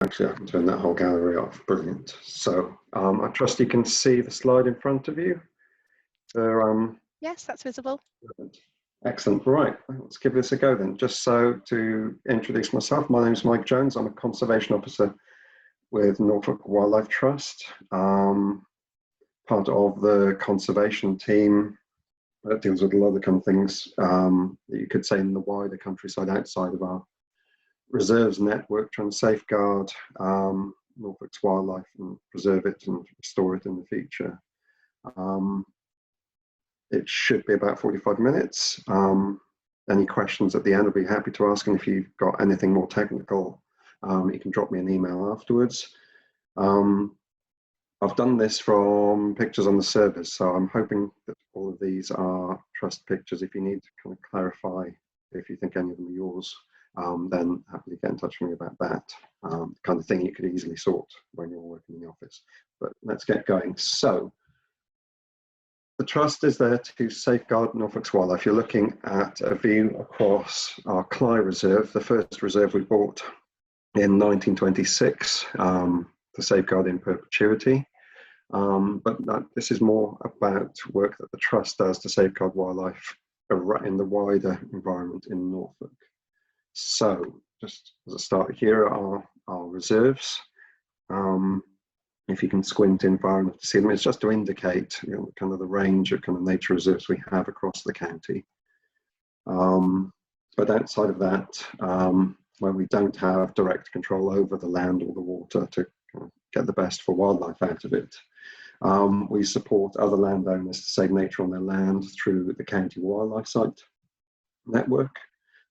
Actually, I can turn that whole gallery off. Brilliant. So I trust you can see the slide in front of you. Yes, that's visible. Excellent. Right, let's give this a go then. Just so to introduce myself, my name is Mike Jones. I'm a conservation officer with Norfolk Wildlife Trust, part of the conservation team that deals with a lot of the kind of things that you could say in the wider countryside outside of our reserves network, trying to safeguard Norfolk's wildlife and preserve it and restore it in the future. It should be about 45 minutes. Any questions at the end, I'll be happy to ask. And if you've got anything more technical, you can drop me an email afterwards. I've done this from pictures on the service, so I'm hoping that all of these are trust pictures. If you need to kind of clarify if you think any of them are yours, then happily get in touch with me about that. The kind of thing you could easily sort when you're working in the office. But let's get going. So the trust is there to safeguard Norfolk's wildlife. You're looking at a view across our Clyde Reserve, the first reserve we bought in 1926 to safeguard in perpetuity. This is more about work that the trust does to safeguard wildlife in the wider environment in Norfolk. So just as a start, here are our reserves. If you can squint in far enough to see them, it's just to indicate, you know, kind of the range of kind of nature reserves we have across the county. But outside of that, where we don't have direct control over the land or the water to kind of get the best for wildlife out of it, we support other landowners to save nature on their land through the county wildlife site network.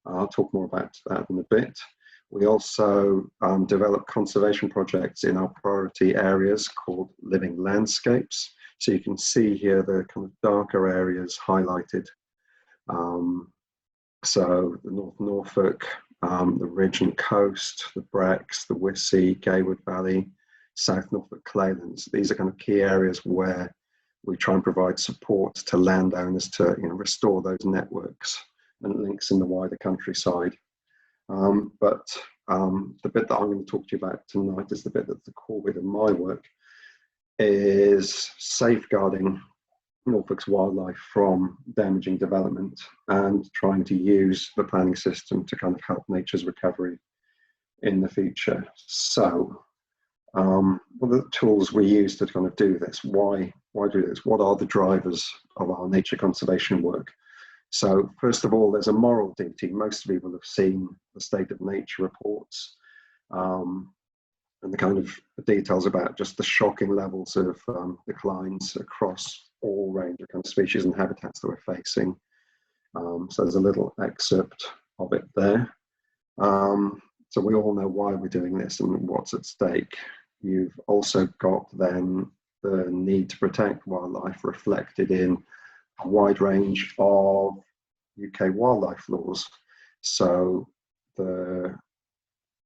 I'll talk more about that in a bit. We also develop conservation projects in our priority areas called living landscapes. So you can see here the kind of darker areas highlighted. So the North Norfolk, the Ridge and Coast, the Brecks, the Wissey, Gaywood Valley, South Norfolk Claylands. These are kind of key areas where we try and provide support to landowners to, you know, restore those networks and links in the wider countryside. The bit that I'm going to talk to you about tonight is the bit that's the core bit of my work, is safeguarding Norfolk's wildlife from damaging development and trying to use the planning system to kind of help nature's recovery in the future. So what are the tools we use to kind of do this? Why do this? What are the drivers of our nature conservation work? So first of all, there's a moral duty. Most people have seen the State of Nature reports and the kind of details about just the shocking levels of declines across all range of kind of species and habitats that we're facing. So there's a little excerpt of it there. So we all know why we're doing this and what's at stake. You've also got then the need to protect wildlife reflected in a wide range of UK wildlife laws. So the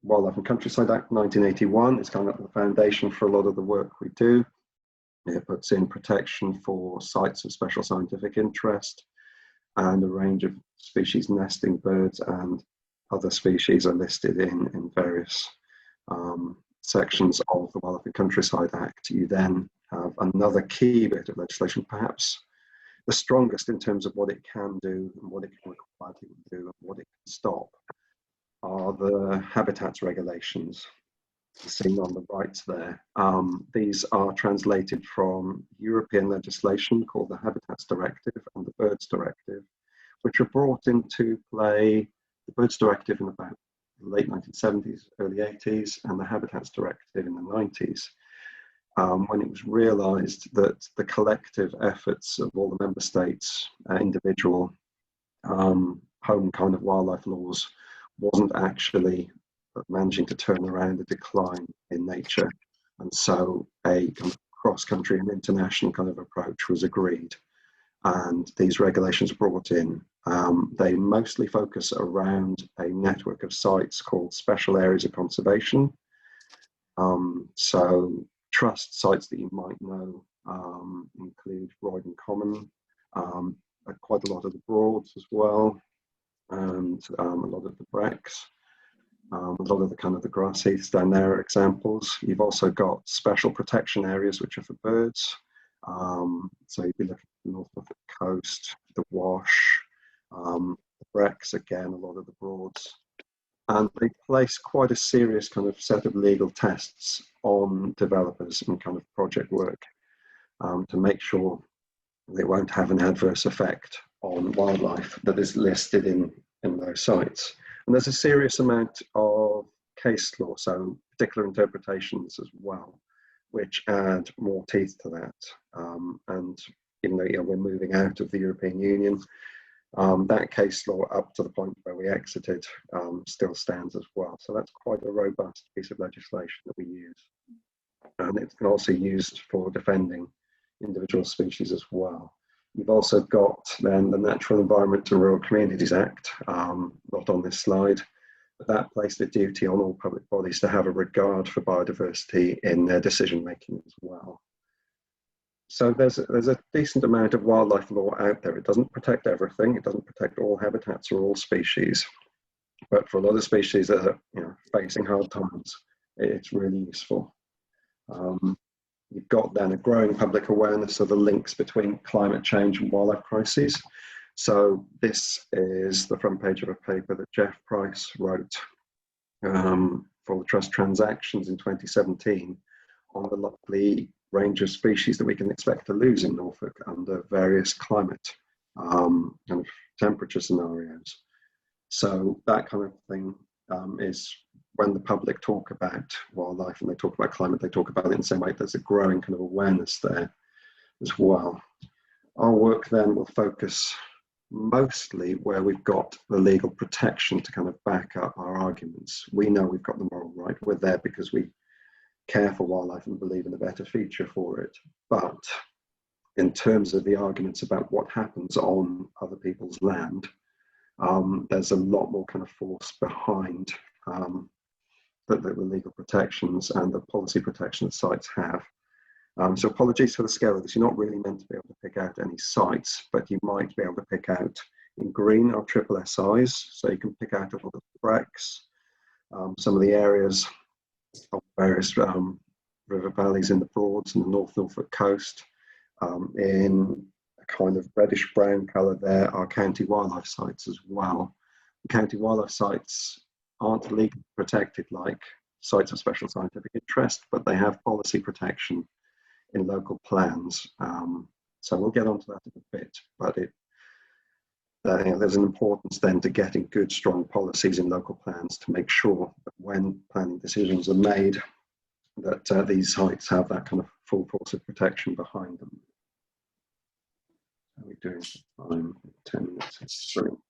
Wildlife and Countryside Act 1981 is kind of the foundation for a lot of the work we do. It puts in protection for sites of special scientific interest, and a range of species nesting birds and other species are listed in various sections of the Wildlife and Countryside Act. You then have another key bit of legislation, perhaps the strongest in terms of what it can do and what it can require people to do and what it can stop, are the habitats regulations seen on the right there. These are translated from European legislation called the Habitats Directive and the Birds Directive, which were brought into play, the Birds Directive in about the late 1970s, early 80s, and the Habitats Directive in the 90s. When it was realised that the collective efforts of all the member states, individual home kind of wildlife laws, wasn't actually managing to turn around a decline in nature. And so a kind of cross-country and international kind of approach was agreed. And these regulations were brought in. They mostly focus around a network of sites called special areas of conservation. So trust sites that you might know include Roydon Common, quite a lot of the Broads as well, and a lot of the Brecks. A lot of the kind of the grass heaths down there are examples. You've also got special protection areas, which are for birds. So you'd be looking at the Norfolk coast, the Wash, the Brecks, again, a lot of the Broads. And they place quite a serious kind of set of legal tests on developers and kind of project work to make sure they won't have an adverse effect on wildlife that is listed in those sites. And there's a serious amount of case law, so particular interpretations as well, which add more teeth to that. And even though we're moving out of the European Union, that case law up to the point where we exited still stands as well. So that's quite a robust piece of legislation that we use. And it's also used for defending individual species as well. You've also got then the Natural Environment and Rural Communities Act, not on this slide, but that placed a duty on all public bodies to have a regard for biodiversity in their decision making as well. So there's a decent amount of wildlife law out there. It doesn't protect everything. It doesn't protect all habitats or all species. But for a lot of species that are facing hard times, it's really useful. You've got then a growing public awareness of the links between climate change and wildlife crises. So this is the front page of a paper that Jeff Price wrote for the Trust Transactions in 2017 on the likely range of species that we can expect to lose in Norfolk under various climate kind of temperature scenarios. So that kind of thing is when the public talk about wildlife and they talk about climate, they talk about it in the same way. There's a growing kind of awareness there as well. Our work then will focus mostly where we've got the legal protection to kind of back up our arguments. We know we've got the moral right. We're there because we care for wildlife and believe in a better future for it. But in terms of the arguments about what happens on other people's land, there's a lot more kind of force behind the legal protections and the policy protection that sites have. So apologies for the scale of this. You're not really meant to be able to pick out any sites, but you might be able to pick out in green our triple SIs. So you can pick out a lot of the Brecks, some of the areas of various river valleys in the Broads and the North Norfolk coast. In a kind of reddish brown colour there are county wildlife sites as well. The county wildlife sites aren't legally protected like sites of special scientific interest, but they have policy protection in local plans. So we'll get onto that in a bit, but there's an importance then to getting good, strong policies in local plans to make sure that when planning decisions are made, that these sites have that kind of full force of protection behind them. How are we doing for time? 10 minutes. Brilliant.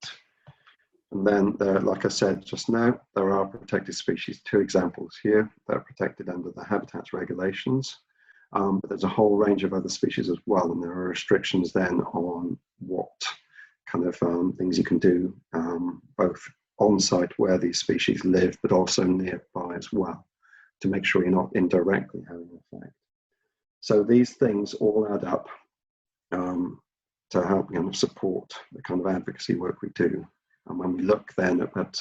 And then, like I said just now, there are protected species, 2 examples here that are protected under the habitats regulations. But there's a whole range of other species as well, and there are restrictions then on what kind of things you can do, both on site where these species live, but also nearby as well, to make sure you're not indirectly having an effect. So these things all add up to help support the kind of advocacy work we do. And when we look then at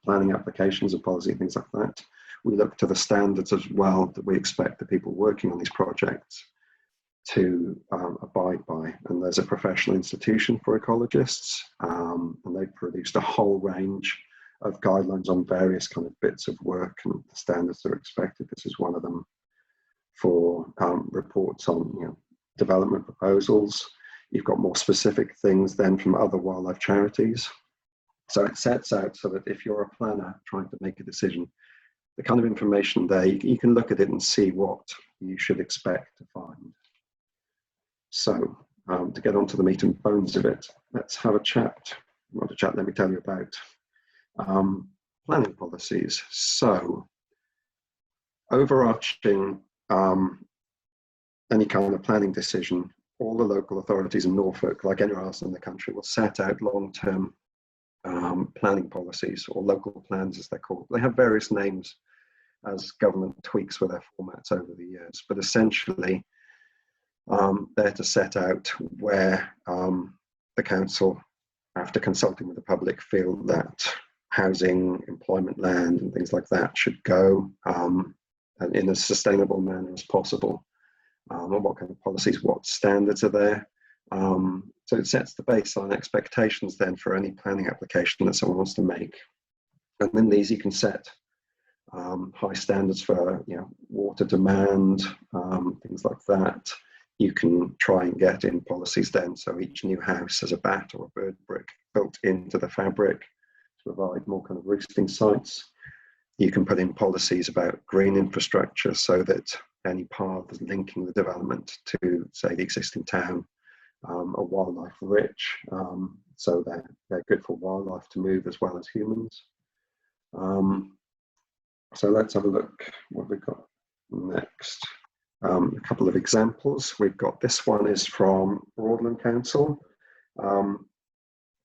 planning applications of policy and things like that, we look to the standards as well that we expect the people working on these projects to abide by. And there's a professional institution for ecologists, and they've produced a whole range of guidelines on various kind of bits of work and the standards that are expected. This is one of them for reports on development proposals. You've got more specific things then from other wildlife charities. So it sets out so that if you're a planner trying to make a decision, the kind of information there, you can look at it and see what you should expect to find. So to get onto the meat and bones of it, let's have a chat. Not a chat, let me tell you about planning policies. So overarching any kind of planning decision, all the local authorities in Norfolk, like anywhere else in the country, will set out long-term planning policies, or local plans as they're called. They have various names as government tweaks with their formats over the years, but essentially they're to set out where the council, after consulting with the public, feel that housing, employment land, and things like that should go and in as sustainable manner as possible. And what kind of policies, what standards are there. So it sets the baseline expectations then for any planning application that someone wants to make. And in these you can set high standards for water demand, things like that. You can try and get in policies then, so each new house has a bat or a bird brick built into the fabric to provide more kind of roosting sites. You can put in policies about green infrastructure so that any paths linking the development to, say, the existing town are wildlife rich, so they're good for wildlife to move as well as humans. So let's have a look what we've got next. A couple of examples. We've got this one is from Broadland Council.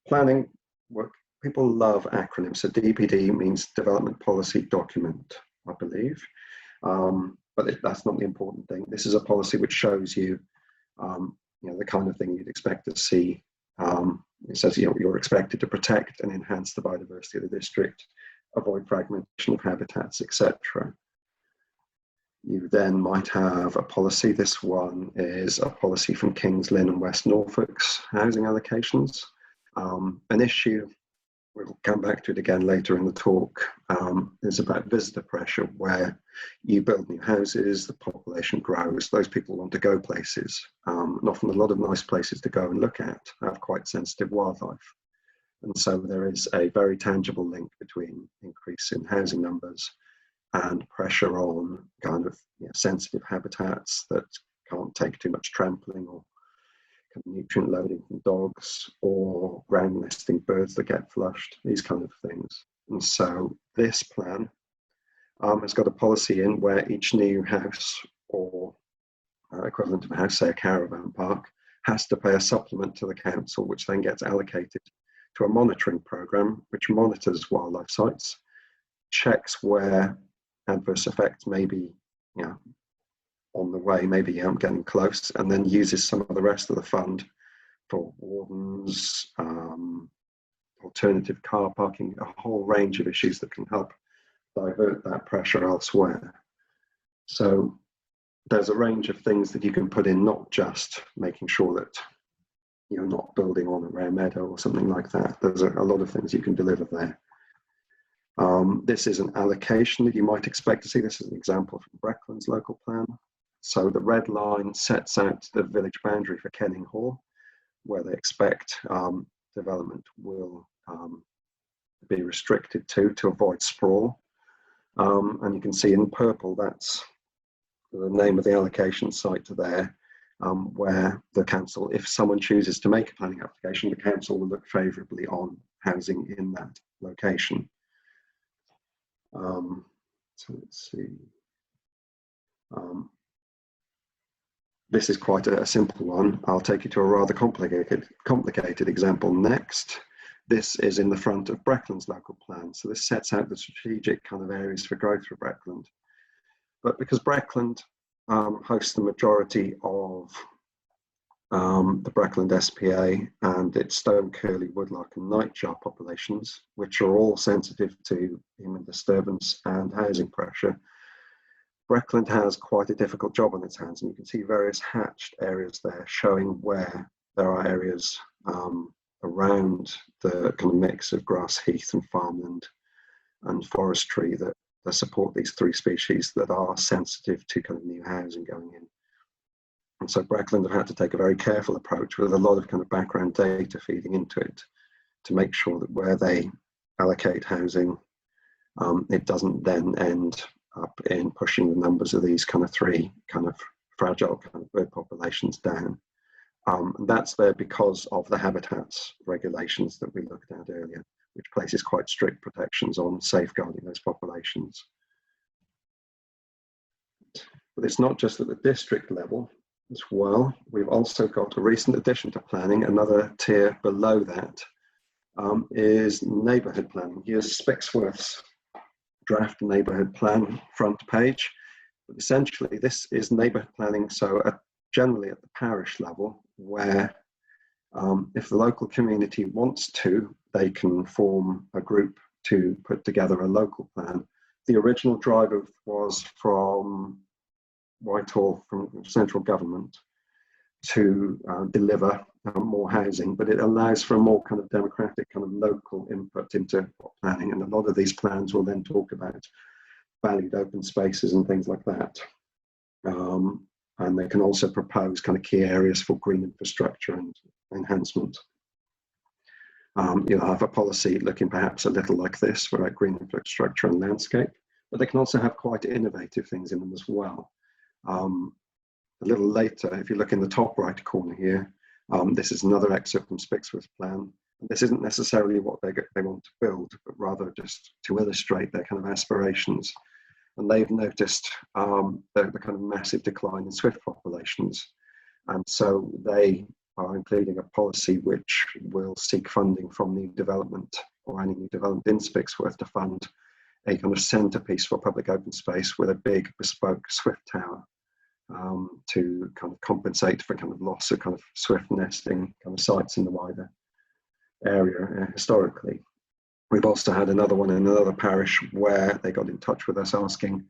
Planning work. People love acronyms. So DPD means Development Policy Document, I believe. But that's not the important thing. This is a policy which shows you, the kind of thing you'd expect to see. It says you're expected to protect and enhance the biodiversity of the district, avoid fragmentation of habitats, etc. You then might have a policy. This one is a policy from Kings Lynn and West Norfolk's housing allocations. An issue, we'll come back to it again later in the talk, is about visitor pressure, where you build new houses, the population grows, those people want to go places, and often a lot of nice places to go and look at have quite sensitive wildlife. And so there is a very tangible link between increase in housing numbers and pressure on kind of sensitive habitats that can't take too much trampling or kind of nutrient loading from dogs or ground nesting birds that get flushed, these kind of things. And so this plan has got a policy in where each new house or equivalent of a house, say a caravan park, has to pay a supplement to the council, which then gets allocated to a monitoring program which monitors wildlife sites, checks where adverse effects may be on the way, maybe getting close, and then uses some of the rest of the fund for wardens, alternative car parking, a whole range of issues that can help divert that pressure elsewhere. So there's a range of things that you can put in, not just making sure that you're not building on a rare meadow or something like that. There's a lot of things you can deliver there. This is an allocation that you might expect to see. This is an example from Breckland's local plan. So the red line sets out the village boundary for Kenning Hall, where they expect development will be restricted to avoid sprawl. And you can see in purple, that's the name of the allocation site there, where the council, if someone chooses to make a planning application, the council will look favourably on housing in that location. So let's see. This is quite a simple one. I'll take you to a rather complicated example next. This is in the front of Breckland's local plan. So this sets out the strategic kind of areas for growth for Breckland. But because Breckland hosts the majority of the Breckland SPA and its stone curlew, woodlark and nightjar populations, which are all sensitive to human disturbance and housing pressure, Breckland has quite a difficult job on its hands, and you can see various hatched areas there showing where there are areas around the kind of mix of grass, heath and farmland and forestry that support these three species that are sensitive to kind of new housing going in. And so Breckland have had to take a very careful approach with a lot of kind of background data feeding into it to make sure that where they allocate housing, it doesn't then end up in pushing the numbers of these kind of three kind of fragile kind of bird populations down. And that's there because of the habitats regulations that we looked at earlier, which places quite strict protections on safeguarding those populations. But it's not just at the district level as well. We've also got a recent addition to planning. Another tier below that is neighbourhood planning. Here's Spixworth's draft neighbourhood plan front page. But essentially, this is neighbourhood planning, so generally at the parish level, where if the local community wants to, they can form a group to put together a local plan. The original driver was from Whitehall, from central government, to deliver more housing, but it allows for a more kind of democratic kind of local input into planning, and a lot of these plans will then talk about valued open spaces and things like that. And they can also propose kind of key areas for green infrastructure and enhancement. You'll have a policy looking perhaps a little like this for green infrastructure and landscape, but they can also have quite innovative things in them as well. A little later, if you look in the top right corner here, this is another excerpt from Spixworth's plan. This isn't necessarily what they want to build, but rather just to illustrate their kind of aspirations. And they've noticed the kind of massive decline in swift populations. And so they are including a policy which will seek funding from new development or any new development in Spixworth to fund a kind of centerpiece for public open space with a big bespoke swift tower to kind of compensate for kind of loss of kind of swift nesting kind of sites in the wider area historically. We've also had another one in another parish where they got in touch with us asking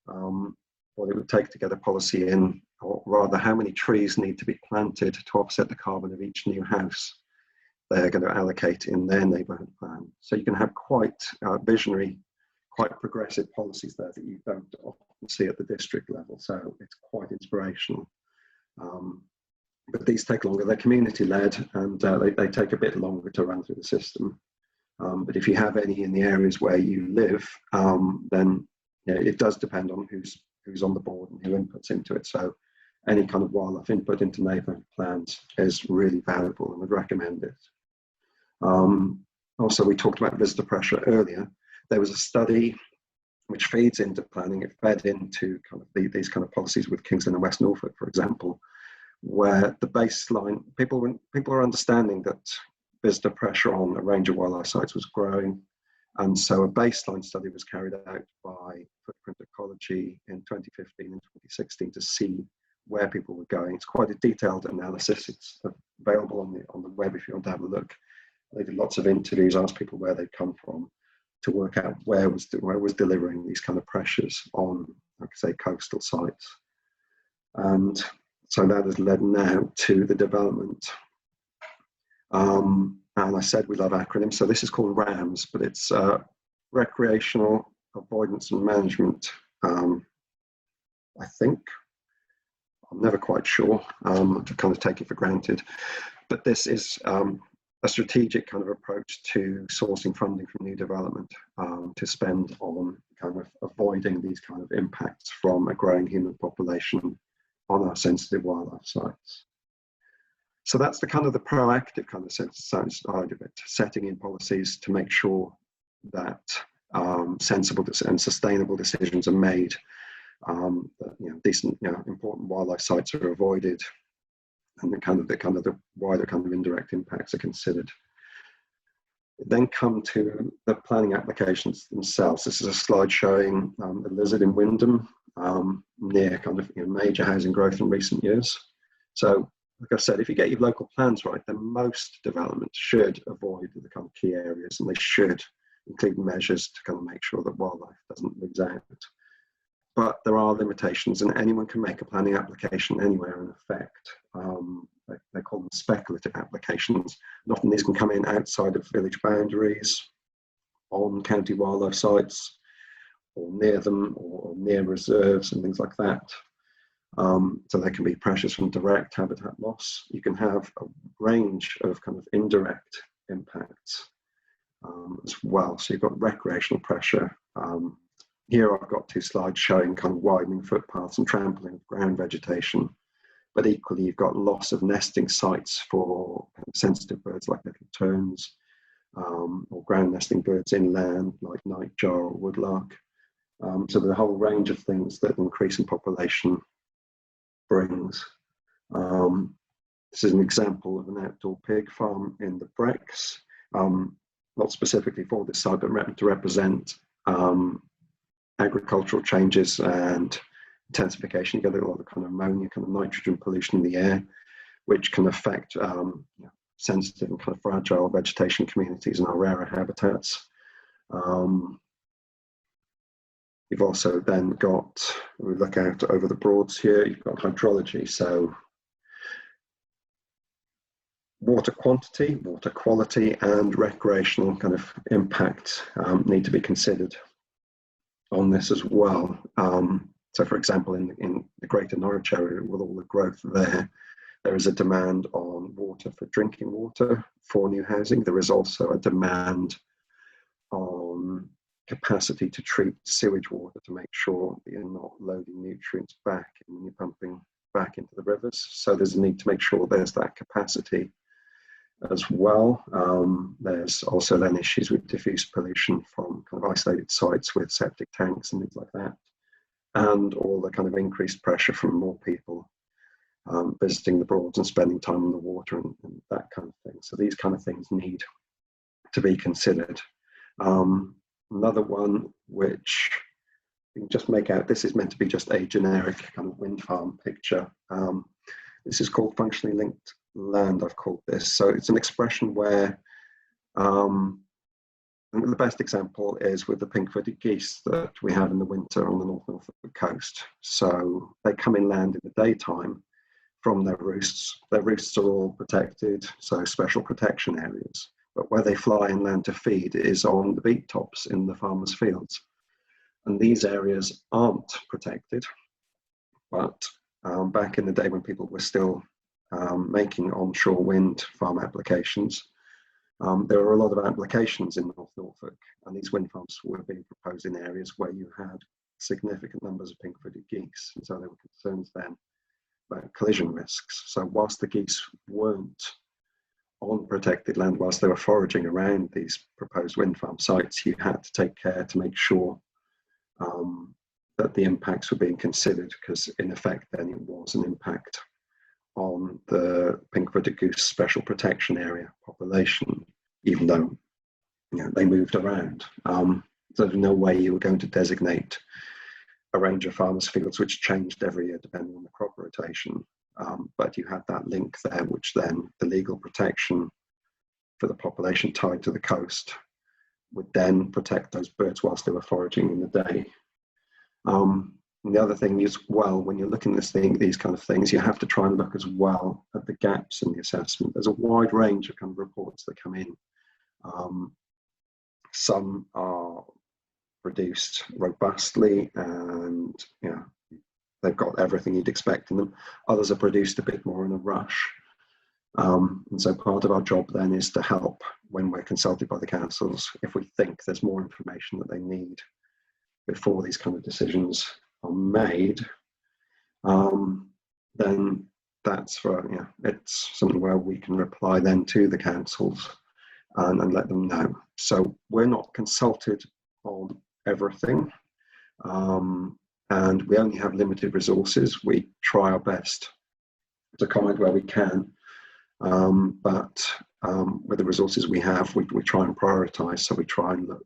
what it would take to get a policy in, or rather how many trees need to be planted to offset the carbon of each new house they're going to allocate in their neighbourhood plan. So you can have quite visionary, quite progressive policies there that you don't often see at the district level. So it's quite inspirational. But these take longer. They're community led, and they take a bit longer to run through the system. But if you have any in the areas where you live, then it does depend on who's on the board and who inputs into it. So any kind of wildlife input into neighbourhood plans is really valuable, and would recommend it. Also, we talked about visitor pressure earlier. There was a study which feeds into planning. It fed into kind of these kind of policies with Kingston and West Norfolk, for example, where the baseline, people are understanding that visitor pressure on a range of wildlife sites was growing. And so a baseline study was carried out by Footprint Ecology in 2015 and 2016 to see where people were going. It's quite a detailed analysis. It's available on the web if you want to have a look. They did lots of interviews, asked people where they'd come from to work out where was delivering these kind of pressures on, like I say, coastal sites. And so that has led now to the development. And I said we love acronyms, so this is called RAMS, but it's Recreational Avoidance and Management, I think. I'm never quite sure, to kind of take it for granted. But this is a strategic kind of approach to sourcing funding from new development to spend on kind of avoiding these kind of impacts from a growing human population on our sensitive wildlife sites. So that's the kind of the proactive kind of side of it, setting in policies to make sure that sensible and sustainable decisions are made, that, decent, important wildlife sites are avoided, and the wider kind of indirect impacts are considered. Then come to the planning applications themselves. This is a slide showing the lizard in Wyndham near kind of major housing growth in recent years. So, like I said, if you get your local plans right, then most developments should avoid the kind of key areas, and they should include measures to kind of make sure that wildlife doesn't lose out. But there are limitations, and anyone can make a planning application anywhere in effect. They call them speculative applications. And often these can come in outside of village boundaries, on county wildlife sites, or near them, or near reserves and things like that. So there can be pressures from direct habitat loss. You can have a range of kind of indirect impacts as well. So you've got recreational pressure. Here I've got two slides showing kind of widening footpaths and trampling of ground vegetation. But equally, you've got loss of nesting sites for sensitive birds like little terns, or ground nesting birds inland like nightjar or woodlark. So there's a whole range of things that increase in population brings. This is an example of an outdoor pig farm in the Brecks, not specifically for this site, but to represent agricultural changes and intensification. You get a lot of kind of ammonia, kind of nitrogen pollution in the air, which can affect sensitive and kind of fragile vegetation communities in our rarer habitats. You've also then got, we look out over the Broads here, you've got hydrology. So water quantity, water quality, and recreational kind of impact need to be considered on this as well. So for example, in the greater Norwich area, with all the growth there is a demand on water for drinking water for new housing. There is also a demand on capacity to treat sewage water to make sure that you're not loading nutrients back when you're pumping back into the rivers. So there's a need to make sure there's that capacity as well. There's also then issues with diffuse pollution from kind of isolated sites with septic tanks and things like that, and all the kind of increased pressure from more people visiting the Broads and spending time on the water and that kind of thing. So these kind of things need to be considered. Another one which you can just make out, this is meant to be just a generic kind of wind farm picture. This is called functionally linked land, I've called this. So it's an expression where the best example is with the pink-footed geese that we have in the winter on the Norfolk coast. So they come inland in the daytime from their roosts. Their roosts are all protected, so special protection areas. But where they fly inland to feed is on the beet tops in the farmers' fields. And these areas aren't protected. But back in the day when people were still making onshore wind farm applications, there were a lot of applications in North Norfolk, and these wind farms were being proposed in areas where you had significant numbers of pink-footed geese. And so there were concerns then about collision risks. So whilst the geese weren't on protected land, whilst they were foraging around these proposed wind farm sites, you had to take care to make sure that the impacts were being considered, because in effect then it was an impact on the pink-footed goose special protection area population, even though they moved around. So there's no way you were going to designate a range of farmers' fields which changed every year depending on the crop rotation. But you had that link there, which then the legal protection for the population tied to the coast would then protect those birds whilst they were foraging in the day. And the other thing is, well, when you're looking at these kind of things, you have to try and look as well at the gaps in the assessment. There's a wide range of kind of reports that come in. Some are produced robustly and they've got everything you'd expect in them. Others are produced a bit more in a rush. And so part of our job then is to help when we're consulted by the councils, if we think there's more information that they need before these kind of decisions are made, then that's for, it's something where we can reply then to the councils and let them know. So we're not consulted on everything, and we only have limited resources. We try our best to comment where we can, but with the resources we have, we try and prioritise. So we try and look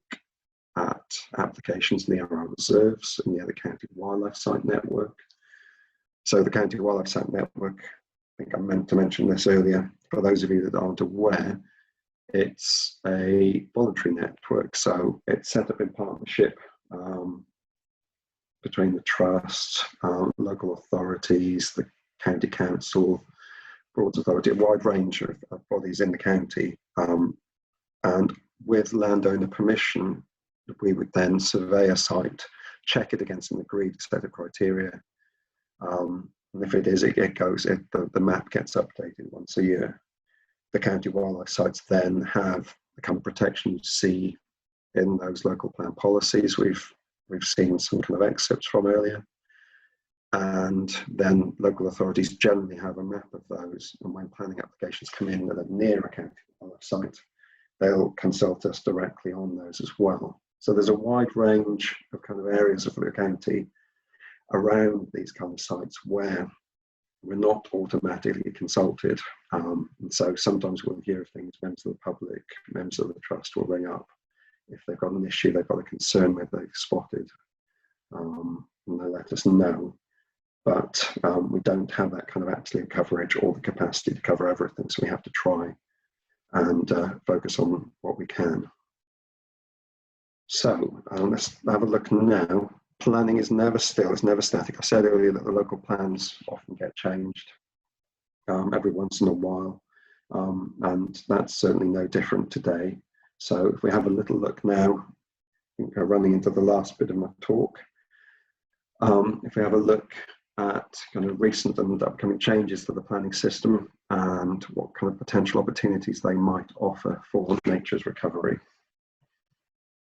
at applications near our reserves and near the County Wildlife Site Network. So the County Wildlife Site Network, I think I meant to mention this earlier, for those of you that aren't aware, it's a voluntary network. So it's set up in partnership between the trust, local authorities, the county council, Broads Authority, a wide range of bodies in the county. And with landowner permission, we would then survey a site, check it against an agreed set of criteria. And if it is, the map gets updated once a year. The county wildlife sites then have the kind of protection you see in those local plan policies we've seen some kind of excerpts from earlier. And then local authorities generally have a map of those, and when planning applications come in that are near a county wildlife site, they'll consult us directly on those as well. So there's a wide range of kind of areas of the county around these kind of sites where we're not automatically consulted. And so sometimes we'll hear things, members of the public, members of the trust will ring up if they've got an issue, they've got a concern where they've spotted, and they'll let us know. But we don't have that kind of absolute coverage or the capacity to cover everything, so we have to try and focus on what we can. So let's have a look now. Planning is never still, it's never static. I said earlier that the local plans often get changed every once in a while, and that's certainly no different today. So if we have a little look now, I think we're running into the last bit of my talk. If we have a look at kind of recent and upcoming changes to the planning system and what kind of potential opportunities they might offer for nature's recovery.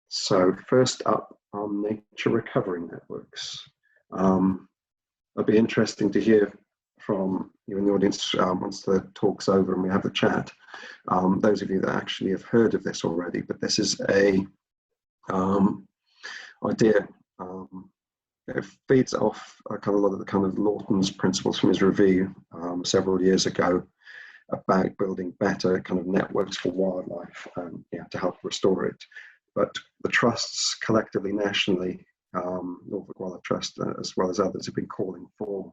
So first up are nature recovery networks. It'll be interesting to hear from you in the audience once the talk's over and we have the chat. Those of you that actually have heard of this already, but this is a idea. It feeds off kind of a lot of the kind of Lawton's principles from his review several years ago about building better kind of networks for wildlife to help restore it. But the trusts collectively, nationally, Norfolk Wildlife Trust, as well as others, have been calling for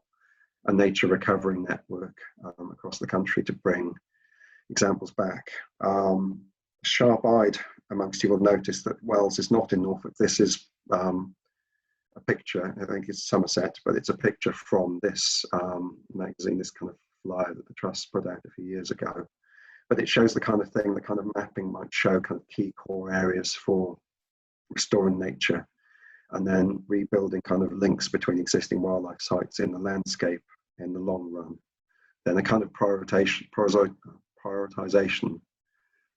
a nature recovery network across the country to bring examples back. Sharp-eyed amongst you will notice that Wells is not in Norfolk. This is a picture, I think it's Somerset, but it's a picture from this magazine, this kind of flyer that the Trust put out a few years ago. But it shows the kind of thing, the kind of mapping might show kind of key core areas for restoring nature and then rebuilding kind of links between existing wildlife sites in the landscape in the long run. Then a kind of prioritization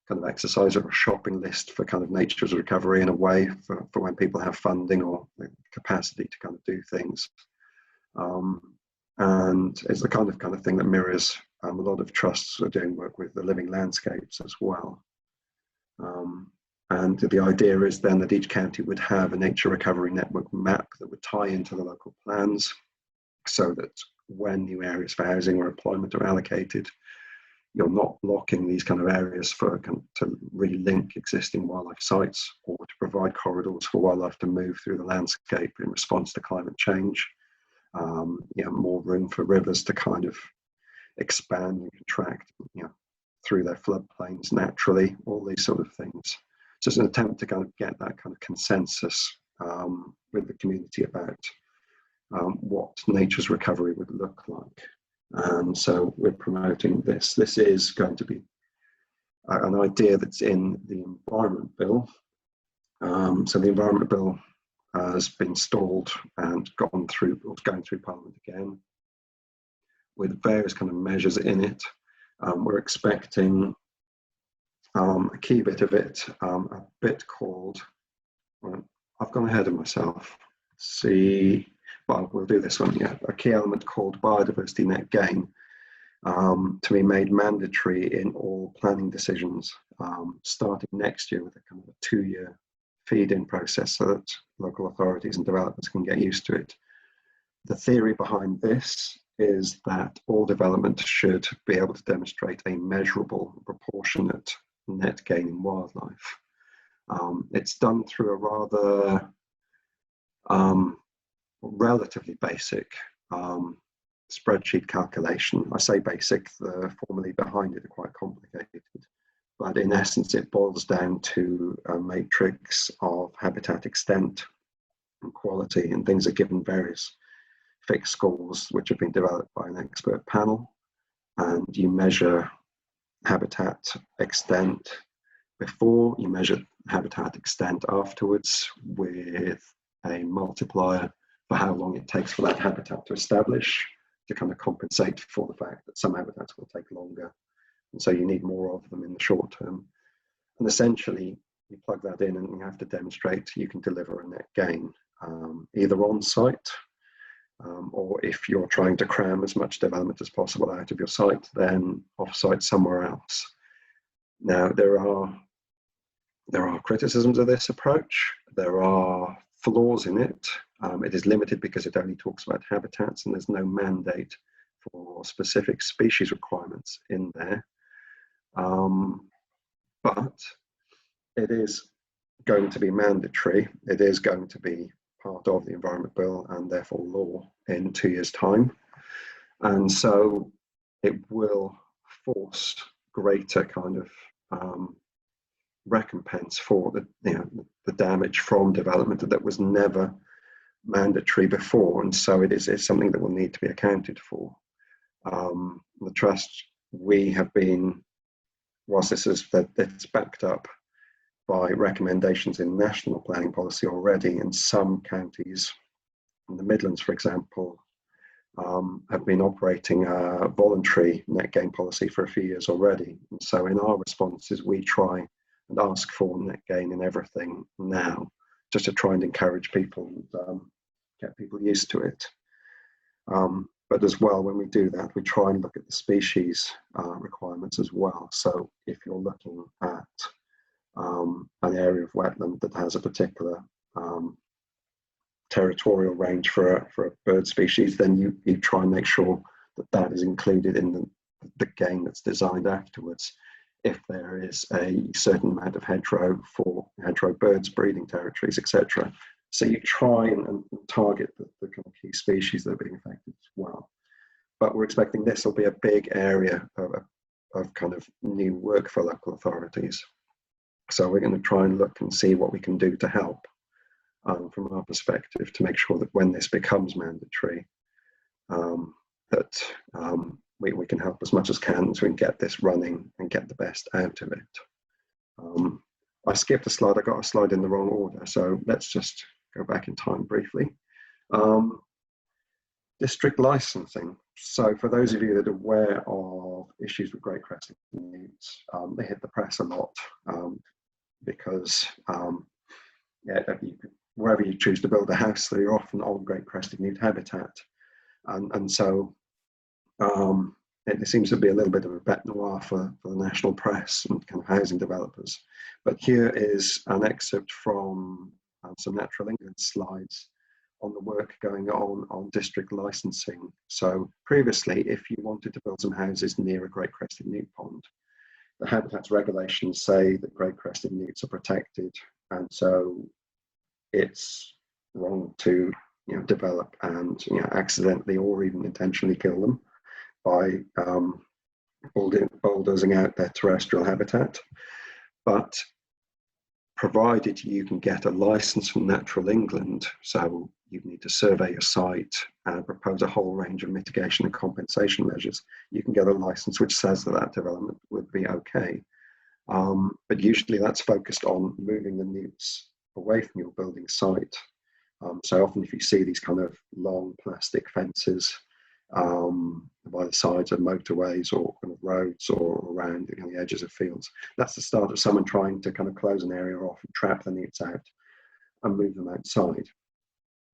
kind of exercise or a shopping list for kind of nature's recovery in a way for when people have funding or the capacity to kind of do things. And it's the kind of thing that mirrors a lot of trusts are doing work with the living landscapes as well. And the idea is then that each county would have a nature recovery network map that would tie into the local plans so that when new areas for housing or employment are allocated, you're not blocking these kind of areas for to relink existing wildlife sites or to provide corridors for wildlife to move through the landscape in response to climate change. More room for rivers to kind of expand and contract, through their floodplains naturally, all these sort of things. So it's an attempt to kind of get that kind of consensus with the community about what nature's recovery would look like. And so we're promoting this. This is going to be an idea that's in the Environment Bill. So the Environment Bill has been stalled and going through Parliament again with various kind of measures in it. We're expecting a key bit of it, a bit called, well, I've gone ahead of myself. Well, we'll do this one, a key element called biodiversity net gain to be made mandatory in all planning decisions starting next year with a kind of a 2-year feed-in process so that local authorities and developers can get used to it. The theory behind this is that all development should be able to demonstrate a measurable, proportionate net gain in wildlife. It's done through a rather relatively basic spreadsheet calculation. I say basic, the formulae behind it are quite complicated, but in essence it boils down to a matrix of habitat extent and quality, and things are given various fixed scores which have been developed by an expert panel, and you measure habitat extent before, you measure habitat extent afterwards with a multiplier for how long it takes for that habitat to establish, to kind of compensate for the fact that some habitats will take longer, and so you need more of them in the short term. And essentially you plug that in and you have to demonstrate you can deliver a net gain, either on site or if you're trying to cram as much development as possible out of your site, then off site somewhere else. Now there are criticisms of this approach. There are flaws in it. It is limited because it only talks about habitats and there's no mandate for specific species requirements in there. But it is going to be mandatory. It is going to be part of the Environment Bill and therefore law in 2 years' time. And so it will force greater kind of recompense for the damage from development that was never mandatory before, and so it's something that will need to be accounted for. The trust, we have been, whilst it's backed up by recommendations in national planning policy already, in some counties in the Midlands, for example, have been operating a voluntary net gain policy for a few years already. And so in our responses, we try and ask for net gain in everything now, just to try and encourage people and get people used to it. But as well, when we do that, we try and look at the species requirements as well. So if you're looking at an area of wetland that has a particular territorial range for a bird species, then you try and make sure that is included in the gain that's designed afterwards. If there is a certain amount of hedgerow for hedgerow birds, breeding territories, etc. So you try and target the kind of key species that are being affected as well. But we're expecting this will be a big area of kind of new work for local authorities. So we're going to try and look and see what we can do to help from our perspective, to make sure that when this becomes mandatory, we can help as much as can so we can get this running and get the best out of it. I skipped a slide. I got a slide in the wrong order, so let's just go back in time briefly. District licensing. So for those of you that are aware of issues with great crested newts, they hit the press a lot because wherever you choose to build a house, they're often on great crested newt habitat, and so it seems to be a little bit of a bête noire for the national press and kind of housing developers. But here is an excerpt from some Natural England slides on the work going on district licensing. So previously, if you wanted to build some houses near a great crested newt pond, the habitats regulations say that great crested newts are protected, and so it's wrong to develop and accidentally or even intentionally kill them by bulldozing out their terrestrial habitat. But provided you can get a license from Natural England, so you need to survey your site and propose a whole range of mitigation and compensation measures, you can get a license which says that development would be okay. But usually that's focused on moving the newts away from your building site. So often if you see these kind of long plastic fences by the sides of motorways or kind of roads or around the edges of fields, that's the start of someone trying to kind of close an area off and trap the newts out and move them outside.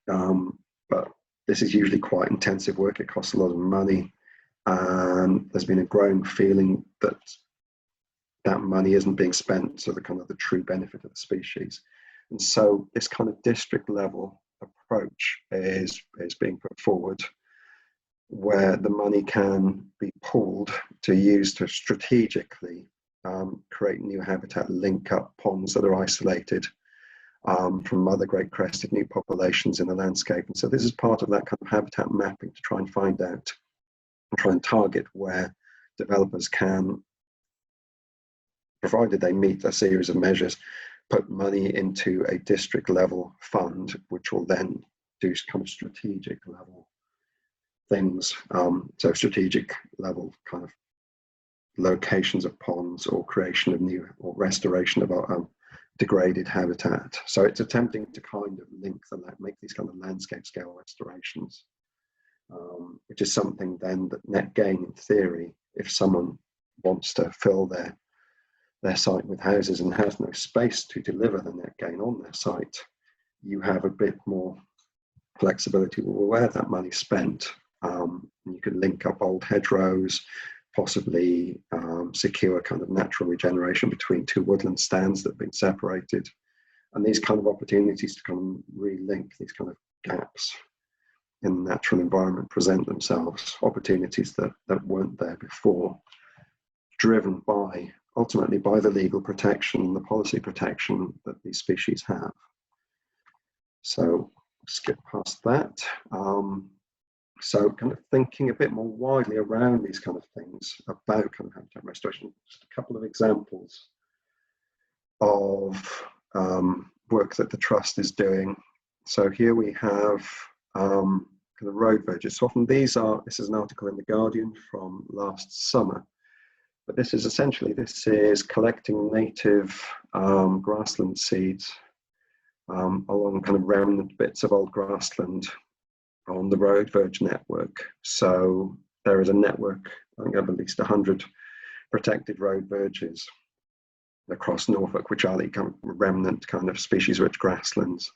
But this is usually quite intensive work. It costs a lot of money, and there's been a growing feeling that that money isn't being spent to the kind of the true benefit of the species. And so this kind of district level approach is being put forward, where the money can be pooled to use to strategically create new habitat, link up ponds that are isolated from other great crested newt populations in the landscape. And so this is part of that kind of habitat mapping to try and find out and try and target where developers can, provided they meet a series of measures, put money into a district level fund, which will then do kind of strategic level things. So strategic level kind of locations of ponds or creation of new or restoration of degraded habitat. So it's attempting to kind of make these kind of landscape scale restorations, which is something then that net gain in theory, if someone wants to fill their site with houses and has no space to deliver the net gain on their site, you have a bit more flexibility with where that money's spent. You can link up old hedgerows, possibly secure kind of natural regeneration between two woodland stands that have been separated. And these kind of opportunities to kind of relink these kind of gaps in the natural environment present themselves, opportunities that weren't there before, driven ultimately by the legal protection, the policy protection that these species have. So skip past that. So kind of thinking a bit more widely around these kind of things about kind of habitat restoration, just a couple of examples. of work that the Trust is doing. So here we have the road verges. So often this is an article in The Guardian from last summer, but this is collecting native grassland seeds along kind of remnant bits of old grassland on the road verge network. So there is a network, I think, of at least 100 protected road verges across Norfolk, which are the kind of remnant kind of species-rich grasslands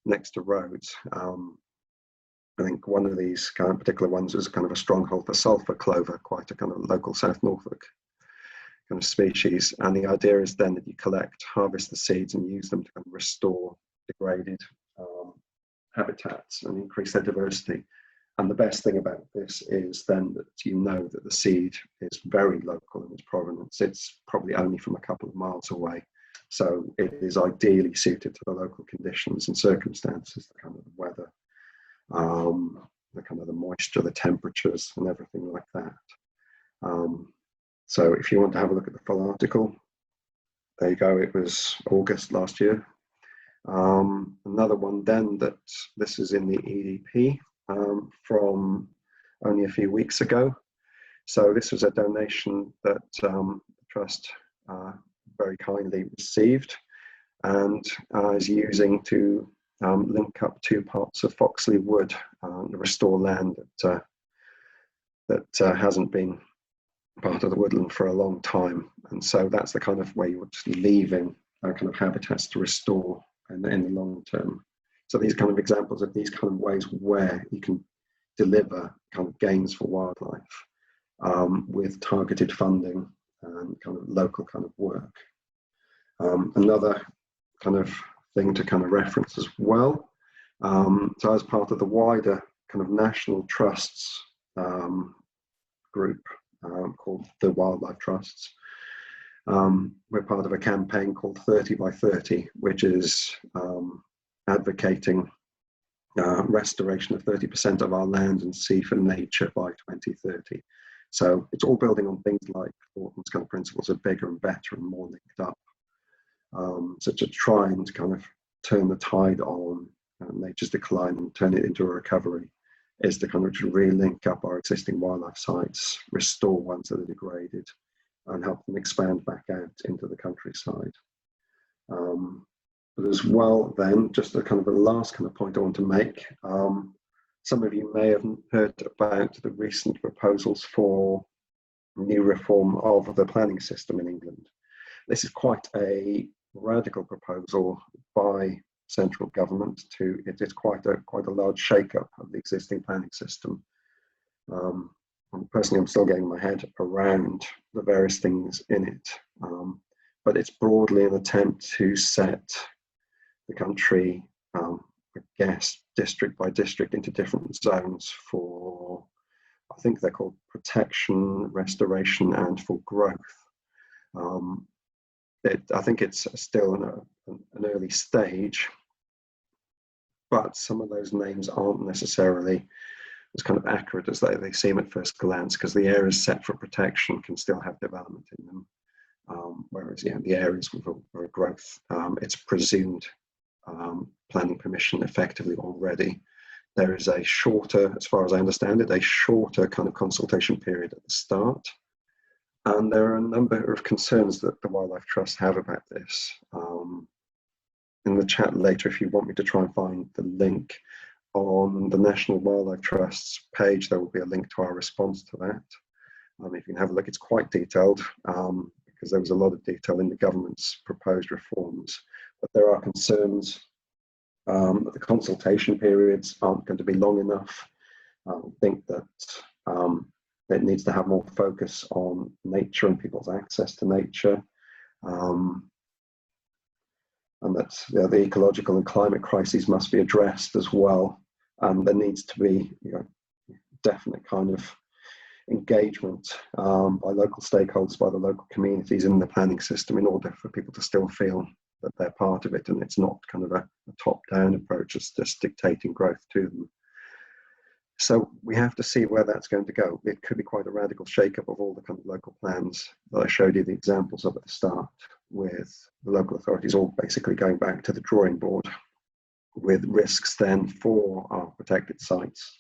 next to roads. I think one of these kind of particular ones is kind of a stronghold for sulfur clover, quite a kind of local South Norfolk kind of species. And the idea is then that you harvest the seeds and use them to kind of restore degraded habitats and increase their diversity. And the best thing about this is then that you know that the seed is very local in its provenance. It's probably only from a couple of miles away. So it is ideally suited to the local conditions and circumstances, the kind of the weather, the kind of the moisture, the temperatures, and everything like that. So if you want to have a look at the full article, there you go. It was August last year. Another one then that this is in the EDP from only a few weeks ago. So this was a donation that the Trust very kindly received and is using to link up 2 parts of Foxley Wood, to restore land that hasn't been part of the woodland for a long time. And so that's the kind of way you're just leaving kind of habitats to restore in the long term. So these kind of examples of these kind of ways where you can deliver kind of gains for wildlife with targeted funding and kind of local kind of work. Another kind of thing to kind of reference as well. So as part of the wider kind of national trusts group called the Wildlife Trusts, we're part of a campaign called 30 by 30, which is advocating restoration of 30% of our land and sea for nature by 2030. So it's all building on things like Thornton's kind of principles of bigger and better and more linked up. So to try and kind of turn the tide on nature's decline and turn it into a recovery is to kind of re-link up our existing wildlife sites, restore ones that are degraded, and help them expand back out into the countryside. But as well then, just a kind of a last kind of point I want to make, some of you may have heard about the recent proposals for new reform of the planning system in England. This is quite a radical proposal by central government it is quite a large shake-up of the existing planning system. And personally, I'm still getting my head around the various things in it, but it's broadly an attempt to set the country, I guess, district by district into different zones for, I think they're called protection, restoration, and for growth. I think it's still an early stage, but some of those names aren't necessarily as kind of accurate as they seem at first glance, because the areas set for protection can still have development in them, whereas the areas with growth, it's presumed planning permission effectively already. There is a shorter, as far as I understand it, a shorter kind of consultation period at the start. And there are a number of concerns that the Wildlife Trust have about this. In the chat later, if you want me to try and find the link on the National Wildlife Trust's page, there will be a link to our response to that. If you can have a look, it's quite detailed because there was a lot of detail in the government's proposed reforms. But there are concerns that the consultation periods aren't going to be long enough. I think that it needs to have more focus on nature and people's access to nature. And that the ecological and climate crises must be addressed as well. And there needs to be definite kind of engagement by local stakeholders, by the local communities in the planning system in order for people to still feel that they're part of it and it's not kind of a top-down approach, it's just dictating growth to them. So we have to see where that's going to go. It could be quite a radical shake-up of all the kind of local plans that I showed you the examples of at the start, with the local authorities all basically going back to the drawing board with risks then for our protected sites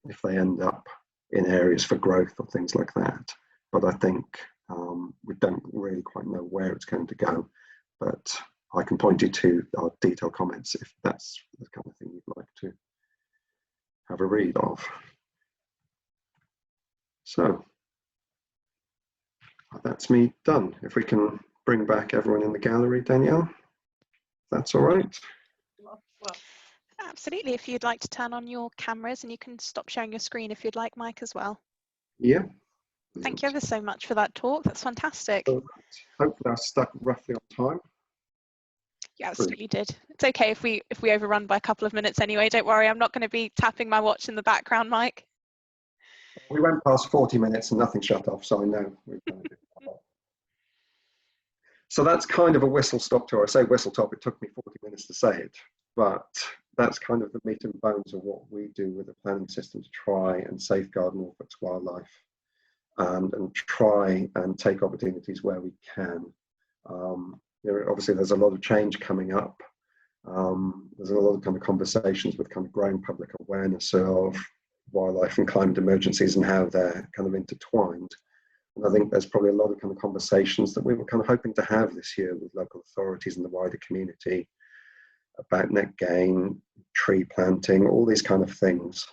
if they end up in areas for growth or things like that. But I think we don't really quite know where it's going to go, but I can point you to our detailed comments if that's the kind of thing you'd like to have a read of. So that's me done. If we can bring back everyone in the gallery, Danielle, that's all right. Absolutely. If you'd like to turn on your cameras, and you can stop sharing your screen if you'd like, Mike, as well. Yeah. Thank you ever so much for that talk. That's fantastic. So hopefully I stuck roughly on time. You absolutely did. It's okay if we overrun by a couple of minutes anyway. Don't worry, I'm not going to be tapping my watch in the background, Mike. We went past 40 minutes and nothing shut off, so I know we've done it. So that's kind of a whistle-stop tour. I say whistle-stop, it took me 40 minutes to say it, but that's kind of the meat and bones of what we do with the planning system to try and safeguard Norfolk's wildlife and try and take opportunities where we can. Obviously, there's a lot of change coming up. There's a lot of kind of conversations with kind of growing public awareness of wildlife and climate emergencies and how they're kind of intertwined. And I think there's probably a lot of kind of conversations that we were kind of hoping to have this year with local authorities and the wider community about net gain, tree planting, all these kind of things.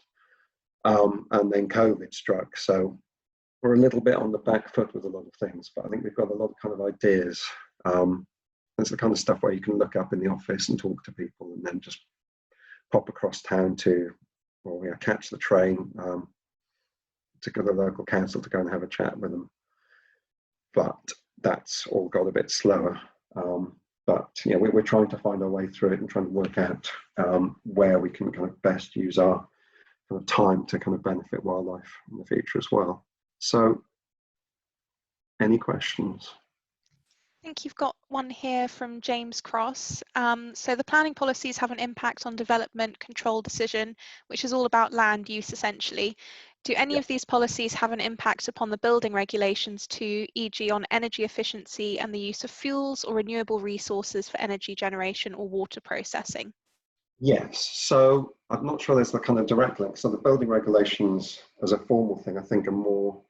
And then COVID struck. So we're a little bit on the back foot with a lot of things, but I think we've got a lot of kind of ideas. It's the kind of stuff where you can look up in the office and talk to people and then just pop across town to, or catch the train to go to the local council to go and have a chat with them. But that's all got a bit slower. But we're trying to find our way through it and trying to work out where we can kind of best use our kind of time to kind of benefit wildlife in the future as well. So, any questions? I think you've got one here from James Cross. So the planning policies have an impact on development control decision, which is all about land use essentially. Do any of these policies have an impact upon the building regulations too, e.g. on energy efficiency and the use of fuels or renewable resources for energy generation or water processing? Yes, so I'm not sure there's the kind of direct link. So the building regulations as a formal thing, I think, are more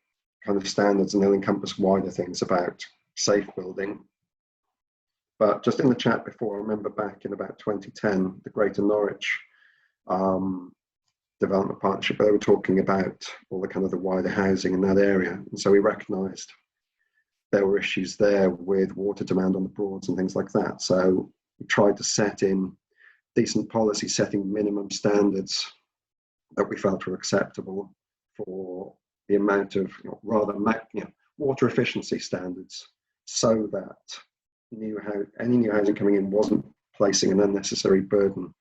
kind of standards and they'll encompass wider things about safe building. But just in the chat before, I remember back in about 2010, the Greater Norwich Development Partnership, they were talking about all the kind of the wider housing in that area. And so we recognised there were issues there with water demand on the Broads and things like that. So we tried to set in decent policy, setting minimum standards that we felt were acceptable for the amount of water efficiency standards, so that any new housing coming in wasn't placing an unnecessary burden.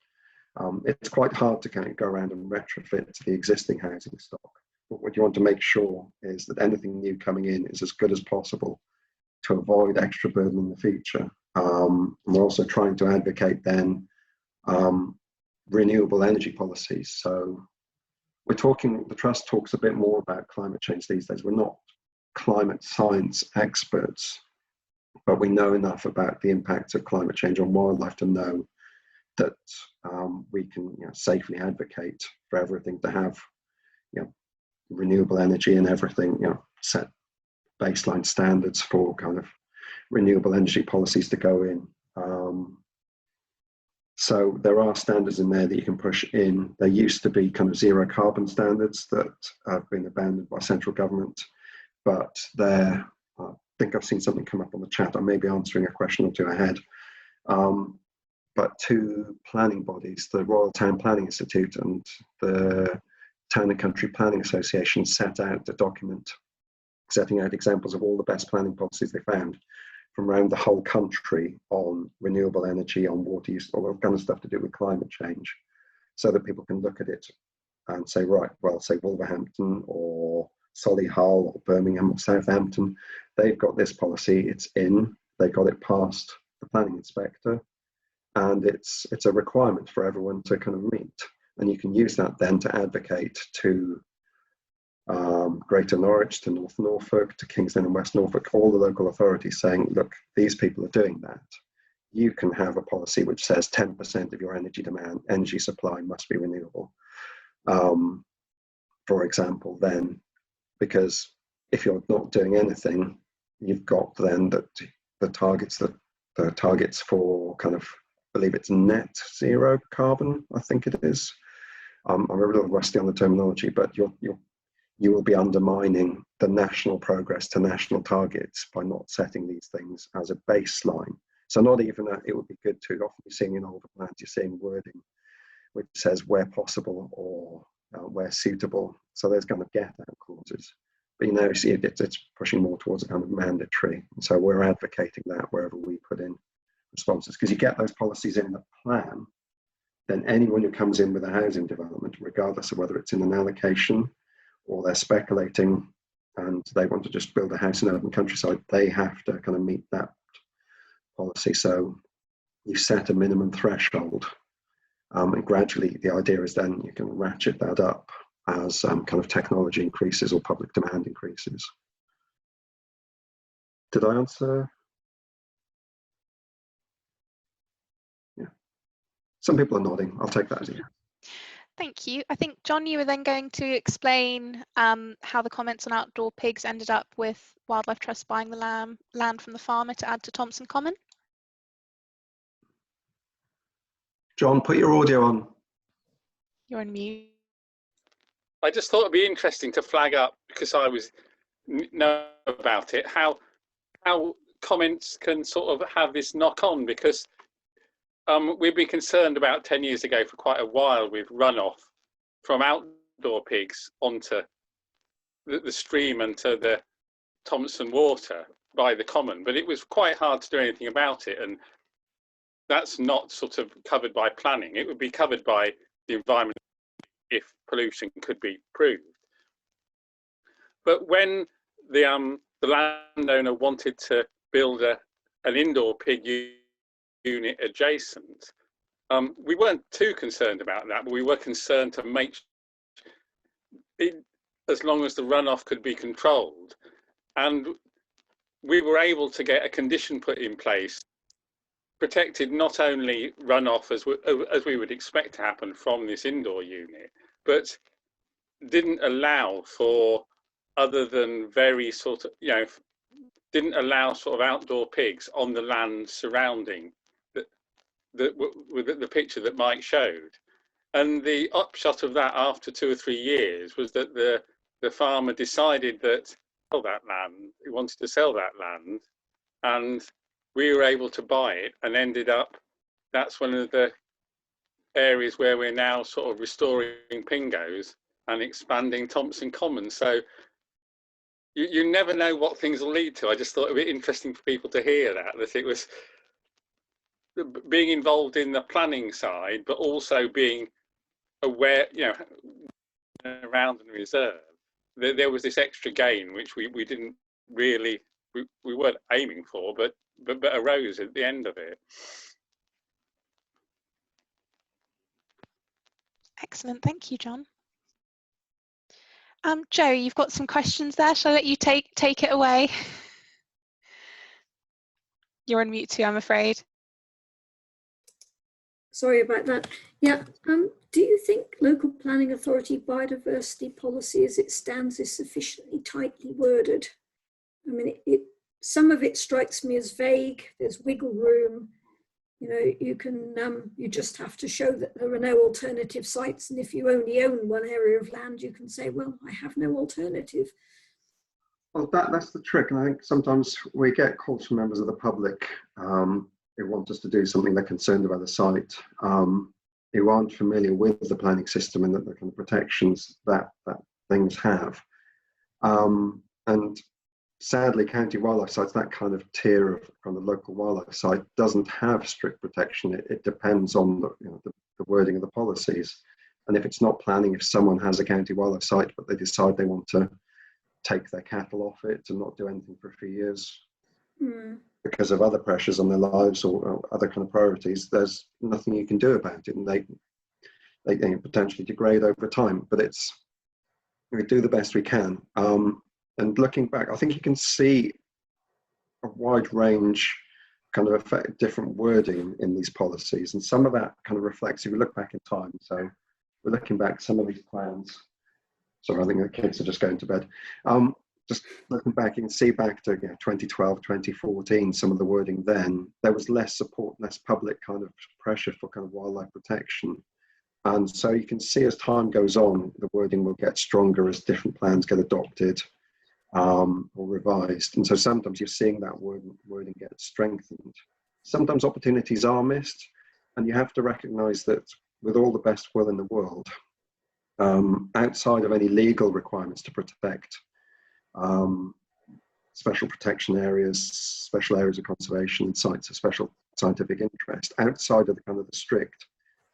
It's quite hard to kind of go around and retrofit to the existing housing stock, but what you want to make sure is that anything new coming in is as good as possible to avoid extra burden in the future. We're also trying to advocate then renewable energy policies. So the Trust talks a bit more about climate change these days. We're not climate science experts, but we know enough about the impacts of climate change on wildlife to know that we can safely advocate for everything to have renewable energy and everything, set baseline standards for kind of renewable energy policies to go in. So there are standards in there that you can push in. There used to be kind of zero carbon standards that have been abandoned by central government, but I think I've seen something come up on the chat. I may be answering a question or two ahead. But two planning bodies, the Royal Town Planning Institute and the Town and Country Planning Association, set out a document setting out examples of all the best planning policies they found from around the whole country on renewable energy, on water use, all that kind of stuff to do with climate change, so that people can look at it and say, right, well, say Wolverhampton or Solihull or Birmingham or Southampton, they've got this policy, it's in, they got it past the planning inspector, and it's a requirement for everyone to kind of meet. And you can use that then to advocate to Greater Norwich to North Norfolk to Kingston and West Norfolk, all the local authorities saying, look, these people are doing that. You can have a policy which says 10% of your energy supply must be renewable. For example, then, because if you're not doing anything, you've got then that the targets for kind of, I believe it's net zero carbon, I think it is. I'm a little rusty on the terminology, but you will be undermining the national progress to national targets by not setting these things as a baseline. So not even it would be good to, often you're seeing in older plans, you're seeing wording which says where possible or where suitable. So there's kind of get out clauses. But you know, see, it's pushing more towards a kind of mandatory. And so we're advocating that wherever we put in responses, because you get those policies in the plan, then anyone who comes in with a housing development, regardless of whether it's in an allocation or they're speculating and they want to just build a house in urban countryside, they have to kind of meet that policy. So you set a minimum threshold, and gradually the idea is then you can ratchet that up as kind of technology increases or public demand increases. Did I answer? Yeah. Some people are nodding. I'll take that as a yes. Thank you. I think, John, you were then going to explain how the comments on outdoor pigs ended up with Wildlife Trust buying the land from the farmer to add to Thompson Common. John, put your audio on. You're on mute. I just thought it'd be interesting to flag up, because I know about it, how comments can sort of have this knock on, because we've been concerned about 10 years ago for quite a while with runoff from outdoor pigs onto the stream and to the Thompson water by the common, but it was quite hard to do anything about it, and that's not sort of covered by planning. It would be covered by the environment if pollution could be proved. But when the landowner wanted to build an indoor pig unit adjacent, we weren't too concerned about that, but we were concerned to make it, as long as the runoff could be controlled. And we were able to get a condition put in place, protected not only runoff as we would expect to happen from this indoor unit, but didn't allow for other than very sort of, didn't allow sort of outdoor pigs on the land surrounding the picture that Mike showed. And the upshot of that after 2 or 3 years was that the farmer decided that he wanted to sell that land, and we were able to buy it, and ended up, that's one of the areas where we're now sort of restoring pingos and expanding Thompson Common. So you never know what things will lead to. I just thought it would be interesting for people to hear that it was being involved in the planning side, but also being aware, around and reserve. There was this extra gain, which we didn't really, we weren't aiming for, but arose at the end of it. Excellent, thank you, John. Joe, you've got some questions there. Shall I let you take it away? You're on mute too, I'm afraid. Sorry about that. Yeah, do you think local planning authority biodiversity policy as it stands is sufficiently tightly worded? I mean, some of it strikes me as vague. There's wiggle room. You just have to show that there are no alternative sites, and if you only own one area of land, you can say, well, I have no alternative. Well, that's the trick, and I think sometimes we get calls from members of the public who want us to do something they're concerned about the site, who aren't familiar with the planning system and the kind of protections that things have. And sadly, county wildlife sites, that kind of tier of from the local wildlife site, doesn't have strict protection. It depends on the wording of the policies. And if it's not planning, if someone has a county wildlife site, but they decide they want to take their cattle off it and not do anything for a few years because of other pressures on their lives or other kind of priorities, there's nothing you can do about it, and they potentially degrade over time. But it's we do the best we can. And looking back, I think you can see a wide range kind of effect, different wording in these policies, and some of that kind of reflects, if we look back in time, so we're looking back some of these plans. Sorry, I think the kids are just going to bed. Just looking back, you can see back to 2012, 2014, some of the wording then, there was less support, less public kind of pressure for kind of wildlife protection. And so you can see as time goes on, the wording will get stronger as different plans get adopted or revised. And so sometimes you're seeing that wording get strengthened. Sometimes opportunities are missed, and you have to recognize that with all the best will in the world, outside of any legal requirements to protect special protection areas, special areas of conservation, and sites of special scientific interest, outside of the kind of the strict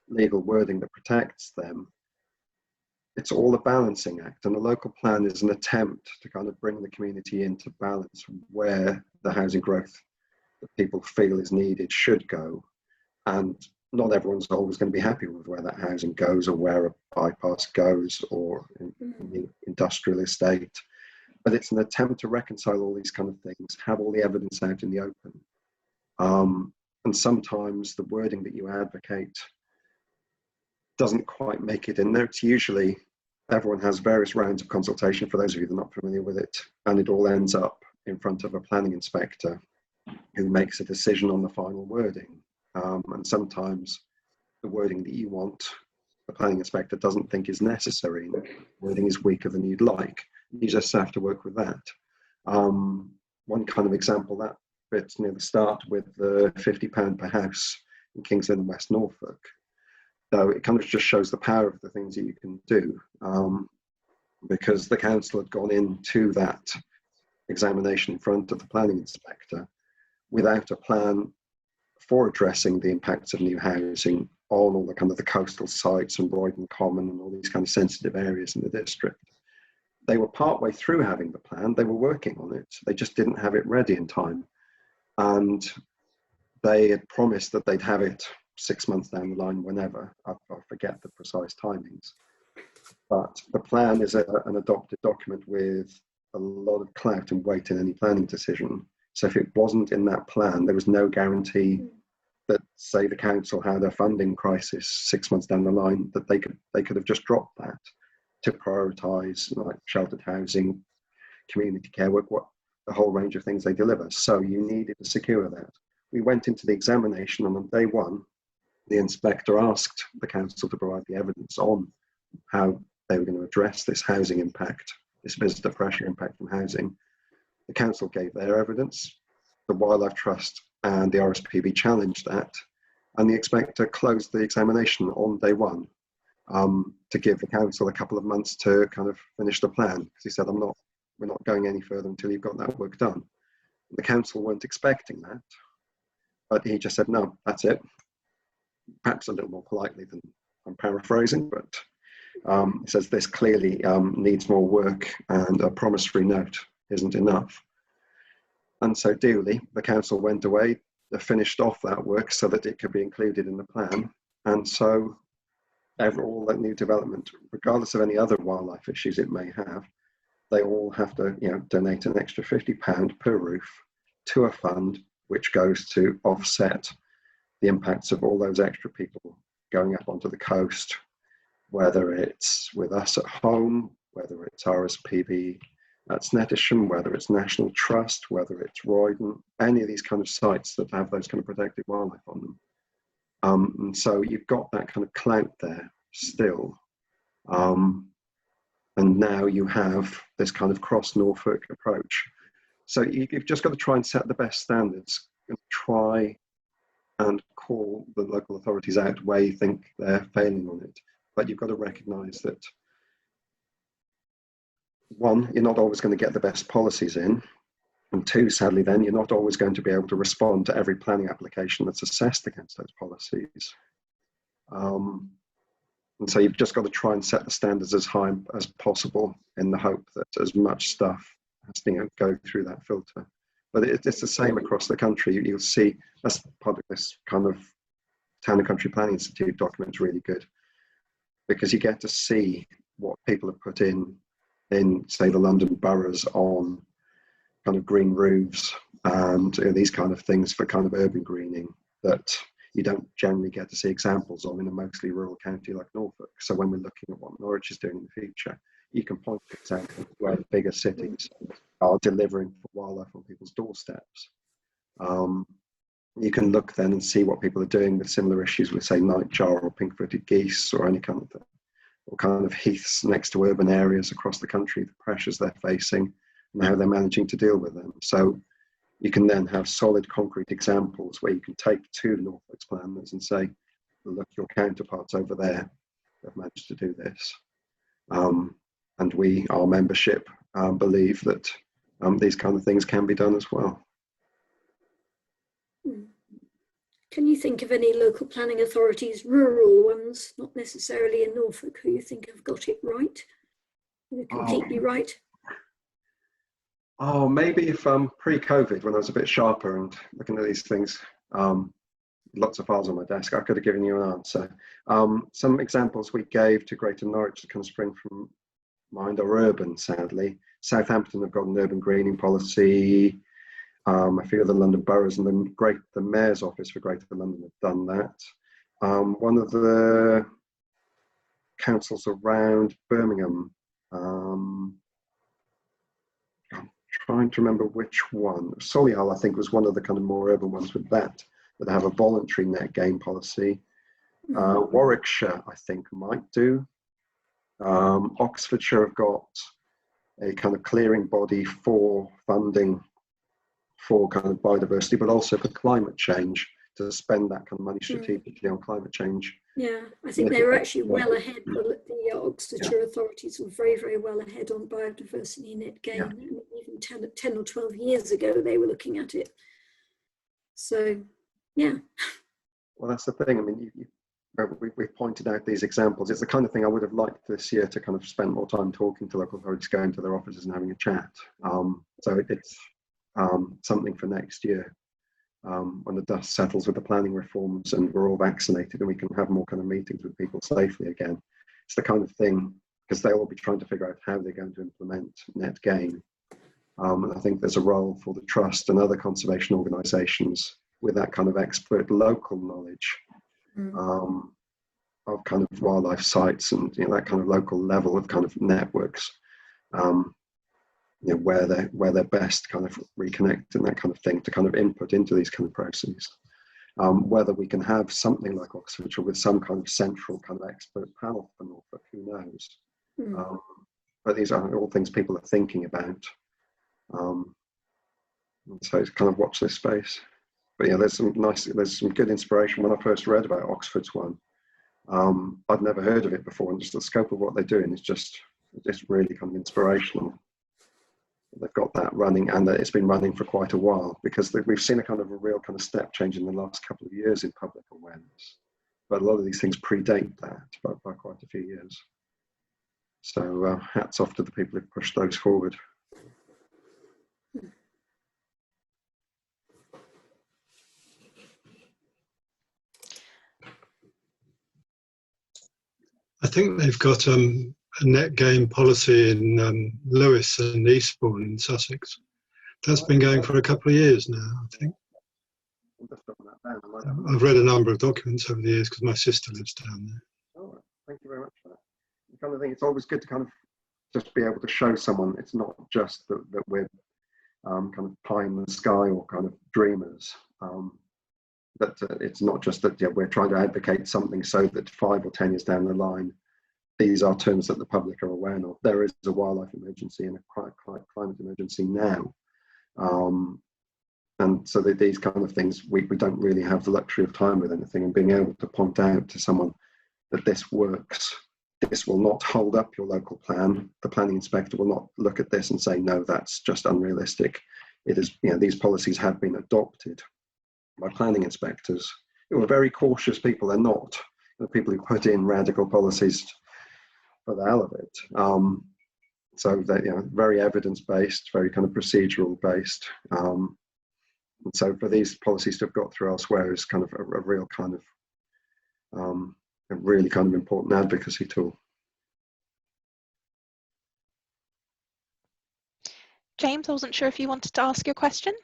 legal wording that protects them, it's all a balancing act, and the local plan is an attempt to kind of bring the community into balance where the housing growth that people feel is needed should go. And not everyone's always going to be happy with where that housing goes, or where a bypass goes, or in the industrial estate. But it's an attempt to reconcile all these kind of things, have all the evidence out in the open. And sometimes the wording that you advocate doesn't quite make it in there. It's usually, everyone has various rounds of consultation, for those of you that are not familiar with it, and it all ends up in front of a planning inspector who makes a decision on the final wording. And sometimes the wording that you want, the planning inspector doesn't think is necessary. The wording is weaker than you'd like. You just have to work with that. One kind of example, that bit near the start with the £50 per house in King's Lynn and West Norfolk. So it kind of just shows the power of the things that you can do, because the council had gone into that examination in front of the planning inspector without a plan for addressing the impacts of new housing on all the kind of the coastal sites and Roydon Common and all these kind of sensitive areas in the district. They were partway through having the plan, they were working on it, they just didn't have it ready in time. And they had promised that they'd have it 6 months down the line, whenever. I forget the precise timings. But the plan is an adopted document with a lot of clout and weight in any planning decision. So if it wasn't in that plan, there was no guarantee that, say, the council had a funding crisis 6 months down the line, that they could have just dropped that to prioritise like sheltered housing, community care work, the whole range of things they deliver. So you needed to secure that. We went into the examination, and on day one, the inspector asked the council to provide the evidence on how they were going to address this housing impact, this visitor pressure impact from housing. The council gave their evidence, the Wildlife Trust and the RSPB challenged that, and the inspector closed the examination on day one, to give the council a couple of months to kind of finish the plan, because he said, we're not going any further until you've got that work done. The council weren't expecting that, but he just said, no, that's it. Perhaps a little more politely than I'm paraphrasing, but he says this clearly needs more work, and a promissory note isn't enough. And so duly, the council went away, they finished off that work so that it could be included in the plan. And so all that new development, regardless of any other wildlife issues it may have, they all have to donate an extra £50 per roof to a fund which goes to offset the impacts of all those extra people going up onto the coast, whether it's with us at home, whether it's RSPB at Snettisham, whether it's National Trust, whether it's Roydon, any of these kind of sites that have those kind of protected wildlife on them. And so you've got that kind of clout there still. And now you have this kind of cross Norfolk approach. So you've just got to try and set the best standards and try and call the local authorities out where you think they're failing on it. But you've got to recognise that, one, you're not always going to get the best policies in, and two, sadly then, you're not always going to be able to respond to every planning application that's assessed against those policies. And so you've just got to try and set the standards as high as possible in the hope that as much stuff has to go through that filter. But it's the same across the country. You'll see, that's part of this kind of Town and Country Planning Institute document is really good, because you get to see what people have put in in, say, the London boroughs on kind of green roofs and these kind of things for kind of urban greening that you don't generally get to see examples of in a mostly rural county like Norfolk. So when we're looking at what Norwich is doing in the future, you can point to examples where the bigger cities are delivering for wildlife on people's doorsteps. You can look then and see what people are doing with similar issues with, say, nightjar or pink-footed geese or any kind of thing, or kind of heaths next to urban areas across the country, the pressures they're facing and how they're managing to deal with them. So you can then have solid concrete examples where you can take to Norfolk's planners and say, look, your counterparts over there have managed to do this. And we, our membership, believe that these kind of things can be done as well. Can you think of any local planning authorities, rural ones, not necessarily in Norfolk, who you think have got it right? They're completely right? Oh, maybe if pre-COVID, when I was a bit sharper and looking at these things, lots of files on my desk, I could have given you an answer. Some examples we gave to Greater Norwich that kind of spring from mind are urban, sadly. Southampton have got an urban greening policy. A few of the London boroughs and the Mayor's Office for Greater London have done that. One of the councils around Birmingham, I'm trying to remember which one. Solihull, I think, was one of the kind of more urban ones with that have a voluntary net gain policy. Warwickshire, I think, might do. Oxfordshire have got a kind of clearing body for funding for kind of biodiversity, but also for climate change, to spend that kind of money strategically on climate change. Yeah, I think they were actually well ahead. The Oxfordshire authorities were very, very well ahead on biodiversity net gain. And even 10 or 12 years ago, they were looking at it. So, yeah. Well, that's the thing. I mean, we've pointed out these examples. It's the kind of thing I would have liked this year to kind of spend more time talking to local authorities, going to their offices and having a chat. So it's something for next year, when the dust settles with the planning reforms and we're all vaccinated and we can have more kind of meetings with people safely again. It's the kind of thing, because they'll all be trying to figure out how they're going to implement net gain. And I think there's a role for the Trust and other conservation organisations with that kind of expert local knowledge of kind of wildlife sites and that kind of local level of kind of networks. Where they're best kind of reconnect and that kind of thing to kind of input into these kind of processes. Whether we can have something like Oxfordshire with some kind of central kind of expert panel for Norfolk, who knows? But these are all things people are thinking about. So it's kind of watch this space. But yeah, there's some good inspiration. When I first read about Oxford's one, I'd never heard of it before, and just the scope of what they're doing is just really kind of inspirational. They've got that running, and that it's been running for quite a while, because we've seen a real kind of step change in the last couple of years in public awareness. But a lot of these things predate that by quite a few years. So hats off to the people who've pushed those forward. I think they've got a net gain policy in Lewes and Eastbourne in Sussex. That's been going for a couple of years now, I think. I've read a number of documents over the years because my sister lives down there. Oh, thank you very much for that. The kind of thing, it's always good to kind of just be able to show someone it's not just that we're kind of pie in the sky or kind of dreamers. That it's not just that we're trying to advocate something so that 5 or 10 years down the line, these are terms that the public are aware of. There is a wildlife emergency and a climate emergency now. And so that these kind of things, we don't really have the luxury of time with anything, and being able to point out to someone that this works, this will not hold up your local plan. The planning inspector will not look at this and say, no, that's just unrealistic. It is, these policies have been adopted by planning inspectors who are very cautious people. They're not the people who put in radical policies for the hell of it. So they're very evidence-based, very kind of procedural-based. And so for these policies to have got through elsewhere is kind of a real kind of a really kind of important advocacy tool. James, I wasn't sure if you wanted to ask your question.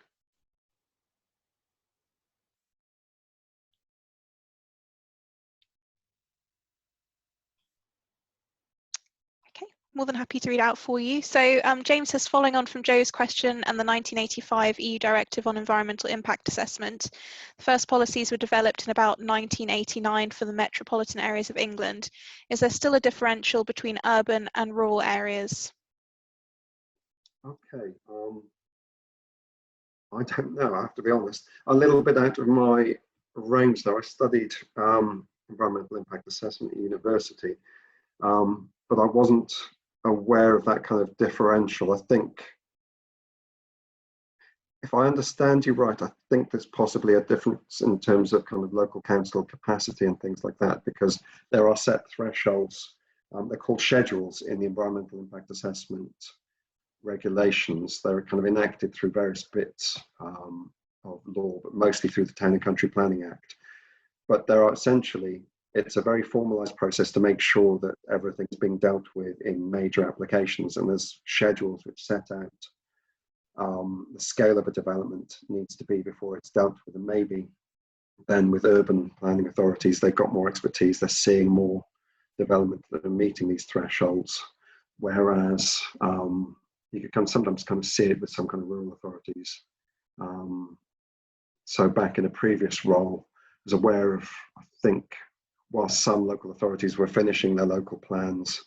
More than happy to read out for you. So James says, following on from Joe's question and the 1985 EU Directive on Environmental Impact Assessment, the first policies were developed in about 1989 for the metropolitan areas of England. Is there still a differential between urban and rural areas? Okay, I don't know, I have to be honest. A little bit out of my range though. I studied environmental impact assessment at university, but I wasn't aware of that kind of differential. I think, if I understand you right, I think there's possibly a difference in terms of kind of local council capacity and things like that, because there are set thresholds. They're called schedules in the environmental impact assessment regulations. They're kind of enacted through various bits of law, but mostly through the Town and Country Planning Act. But there are essentially, it's a very formalized process to make sure that everything's being dealt with in major applications, and there's schedules which set out the scale of a development needs to be before it's dealt with. And maybe then with urban planning authorities, they've got more expertise, they're seeing more development that are meeting these thresholds, whereas you can sometimes kind of see it with some kind of rural authorities. So back in a previous role, I was aware of, I think, whilst some local authorities were finishing their local plans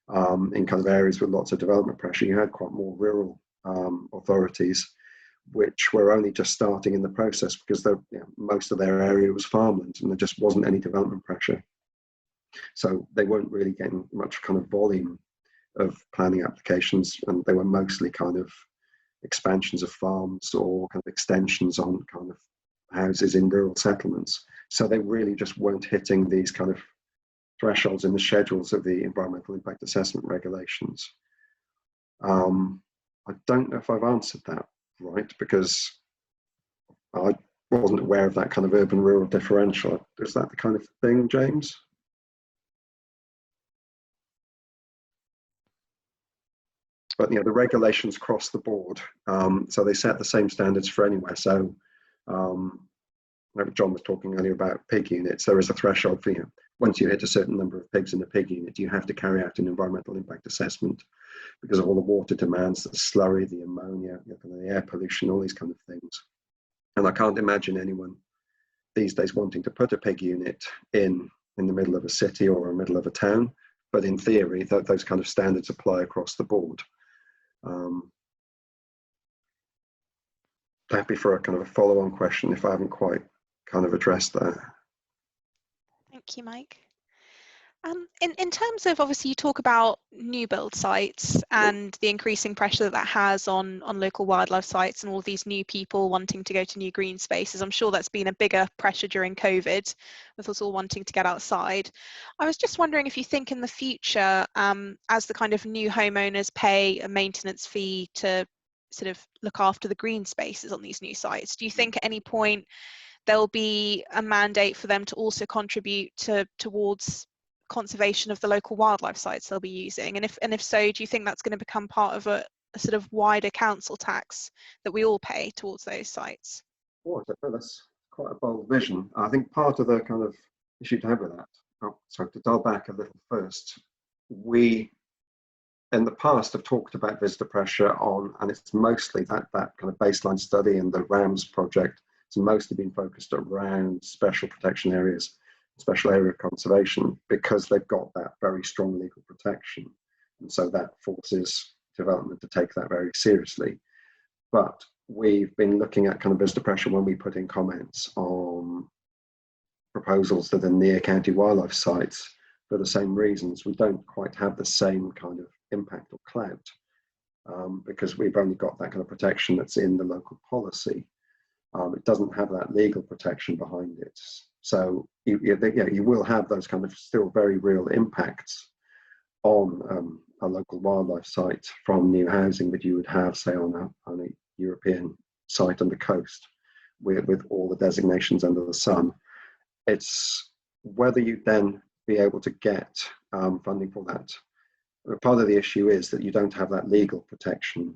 in kind of areas with lots of development pressure, you had quite more rural authorities which were only just starting in the process because most of their area was farmland and there just wasn't any development pressure. So they weren't really getting much kind of volume of planning applications, and they were mostly kind of expansions of farms or kind of extensions on kind of houses in rural settlements. So they really just weren't hitting these kind of thresholds in the schedules of the environmental impact assessment regulations. I don't know if I've answered that right, because I wasn't aware of that kind of urban-rural differential. Is that the kind of thing, James? But the regulations cross the board, so they set the same standards for anywhere. So like John was talking earlier about pig units, there is a threshold for once you hit a certain number of pigs in a pig unit, you have to carry out an environmental impact assessment because of all the water demands, the slurry, the ammonia, the air pollution, all these kind of things. And I can't imagine anyone these days wanting to put a pig unit in the middle of a city or the middle of a town, but in theory, those kind of standards apply across the board. Happy for a kind of a follow-on question if I haven't quite kind of addressed that. Thank you, Mike. In terms of, obviously you talk about new build sites and the increasing pressure that has on local wildlife sites and all these new people wanting to go to new green spaces. I'm sure that's been a bigger pressure during COVID with us all wanting to get outside. I was just wondering if you think in the future, as the kind of new homeowners pay a maintenance fee to sort of look after the green spaces on these new sites, do you think at any point there'll be a mandate for them to also contribute towards conservation of the local wildlife sites they'll be using? And if so, do you think that's going to become part of a sort of wider council tax that we all pay towards those sites? Oh, that's quite a bold vision. I think part of the kind of issue to have with that, sorry, to dial back a little first, we in the past have talked about visitor pressure on, and it's mostly that kind of baseline study and the RAMS project. It's mostly been focused around special protection areas, special area conservation, because they've got that very strong legal protection. And so that forces development to take that very seriously. But we've been looking at kind of visitor pressure when we put in comments on proposals that are near county wildlife sites for the same reasons. We don't quite have the same kind of impact or clout because we've only got that kind of protection that's in the local policy. It doesn't have that legal protection behind it. So you will have those kind of still very real impacts on a local wildlife site from new housing that you would have, say, on a European site on the coast with all the designations under the sun. It's whether you then be able to get funding for that. Part of the issue is that you don't have that legal protection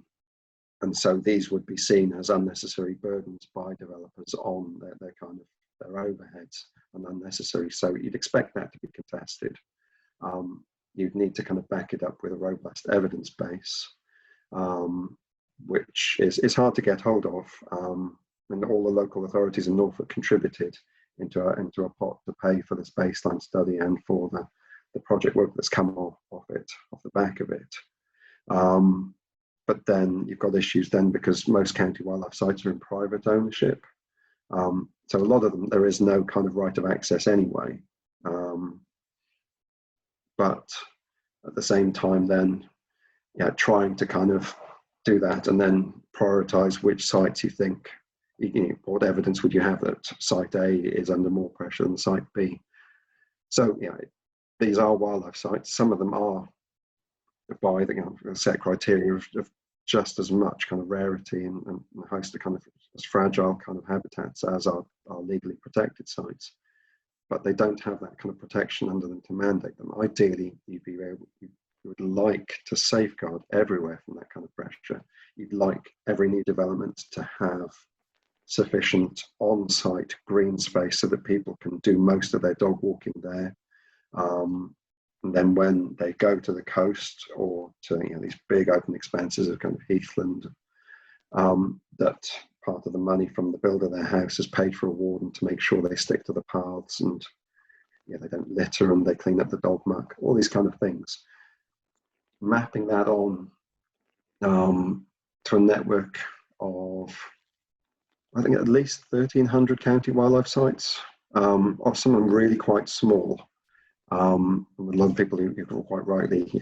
And so these would be seen as unnecessary burdens by developers on their kind of their overheads and unnecessary. So you'd expect that to be contested. You'd need to kind of back it up with a robust evidence base, which is hard to get hold of. And all the local authorities in Norfolk contributed into a pot to pay for this baseline study and for the project work that's come off the back of it. But then you've got issues then because most county wildlife sites are in private ownership. So a lot of them, there is no kind of right of access anyway. But at the same time then, yeah, trying to kind of do that and then prioritize which sites you think, what evidence would you have that site A is under more pressure than site B? So yeah, these are wildlife sites. Some of them are by the set criteria of just as much kind of rarity and a host of kind of as fragile kind of habitats as our legally protected sites, but they don't have that kind of protection under them to mandate them. Ideally, you would like to safeguard everywhere from that kind of pressure. You'd like every new development to have sufficient on-site green space so that people can do most of their dog walking there. And then when they go to the coast or to these big open expanses of kind of heathland, that part of the money from the build of their house is paid for a warden to make sure they stick to the paths and they don't litter and they clean up the dog muck, all these kind of things. Mapping that on to a network of, I think, at least 1,300 county wildlife sites, of some of them really quite small. A lot of people who quite rightly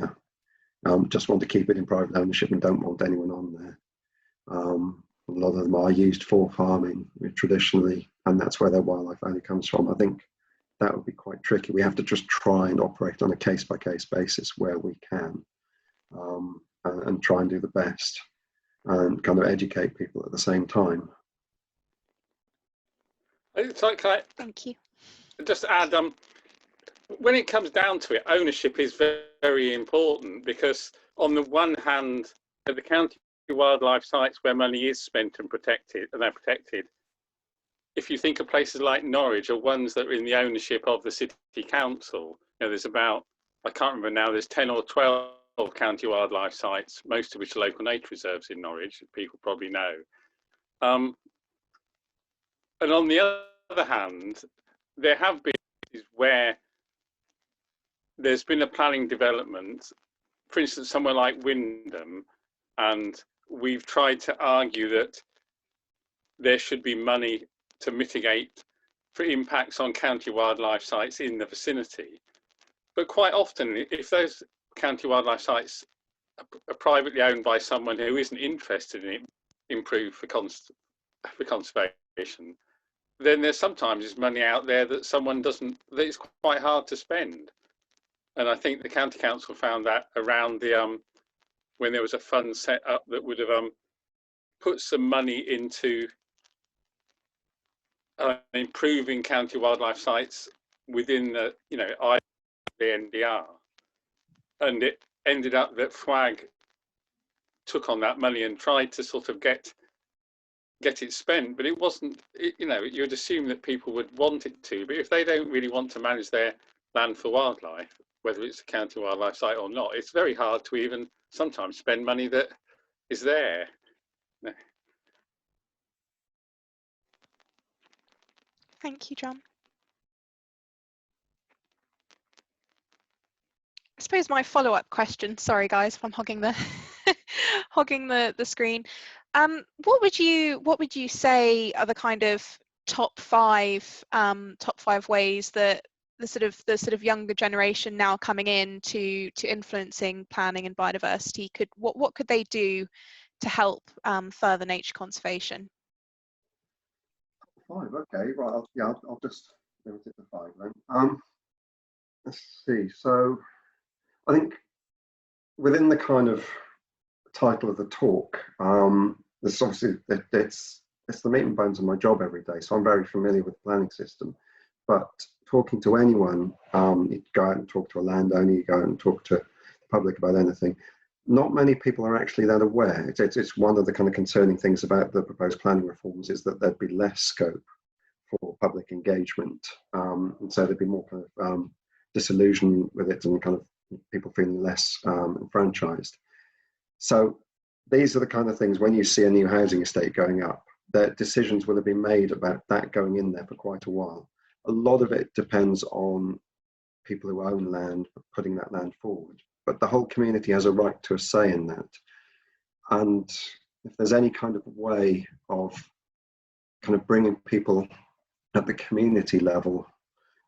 just want to keep it in private ownership and don't want anyone on there. A lot of them are used for farming traditionally, and that's where their wildlife value comes from. I think that would be quite tricky. We have to just try and operate on a case-by-case basis where we can, and try and do the best and kind of educate people at the same time. So can I Thank you. just add, when it comes down to it, ownership is very, very important, because on the one hand, at the county wildlife sites where money is spent and protected, and they're protected, if you think of places like Norwich or ones that are in the ownership of the city council, there's about, I can't remember now, there's 10 or 12 county wildlife sites, most of which are local nature reserves in Norwich, people probably know. And on the other hand, there have been where there's been a planning development, for instance, somewhere like Wymondham, and we've tried to argue that there should be money to mitigate for impacts on county wildlife sites in the vicinity. But quite often, if those county wildlife sites are privately owned by someone who isn't interested in it, improve for conservation, then there's sometimes money out there that someone doesn't, that it's quite hard to spend. And I think the county council found that around the when there was a fund set up that would have put some money into improving county wildlife sites within the the NDR, and it ended up that FWAG took on that money and tried to sort of get it spent, but it wasn't. You'd assume that people would want it to, but if they don't really want to manage their land for wildlife, whether it's a county wildlife site or not, it's very hard to even sometimes spend money that is there. Thank you, John. I suppose my follow-up question, sorry guys if I'm hogging the hogging the screen. What would you say are the kind of top five ways that the sort of younger generation now coming in to influencing planning and biodiversity what could they do to help further nature conservation? 5, okay, right. I'll just limit it to 5 then. Let's see. So I think within the kind of title of the talk, there's obviously it's the meat and bones of my job every day, so I'm very familiar with the planning system. But talking to anyone, you go out and talk to a landowner, you go out and talk to the public about anything, not many people are actually that aware. It's one of the kind of concerning things about the proposed planning reforms is that there'd be less scope for public engagement, and so there'd be more kind of disillusion with it and kind of people feeling less enfranchised. So these are the kind of things, when you see a new housing estate going up, that decisions will have been made about that going in there for quite a while. A lot of it depends on people who own land putting that land forward, but the whole community has a right to a say in that. And if there's any kind of way of kind of bringing people at the community level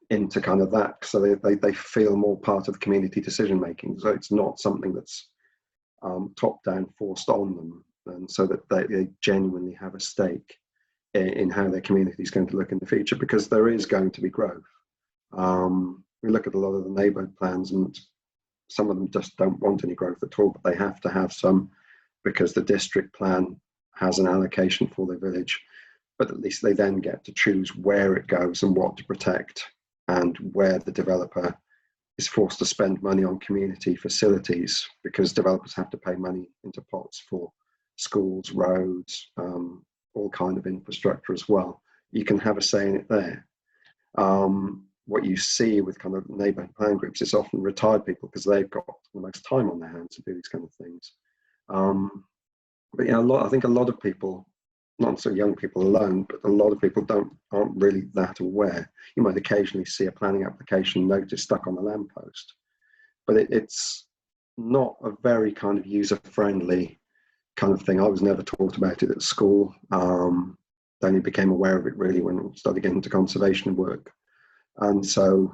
into kind of that, so they feel more part of the community decision making, so it's not something that's top down forced on them, and so that they genuinely have a stake in how their community is going to look in the future, because there is going to be growth. We look at a lot of the neighbourhood plans, and some of them just don't want any growth at all, but they have to have some because the district plan has an allocation for their village, but at least they then get to choose where it goes and what to protect, and where the developer is forced to spend money on community facilities, because developers have to pay money into pots for schools, roads, all kind of infrastructure as well. You can have a say in it there. What you see with kind of neighbourhood plan groups is often retired people, because they've got the most time on their hands to do these kind of things. But yeah, I think a lot of people, not so young people alone, but a lot of people aren't really that aware. You might occasionally see a planning application notice stuck on the lamppost, but it's not a very kind of user-friendly kind of thing. I was never taught about it at school. Only became aware of it really when I started getting into conservation work. And so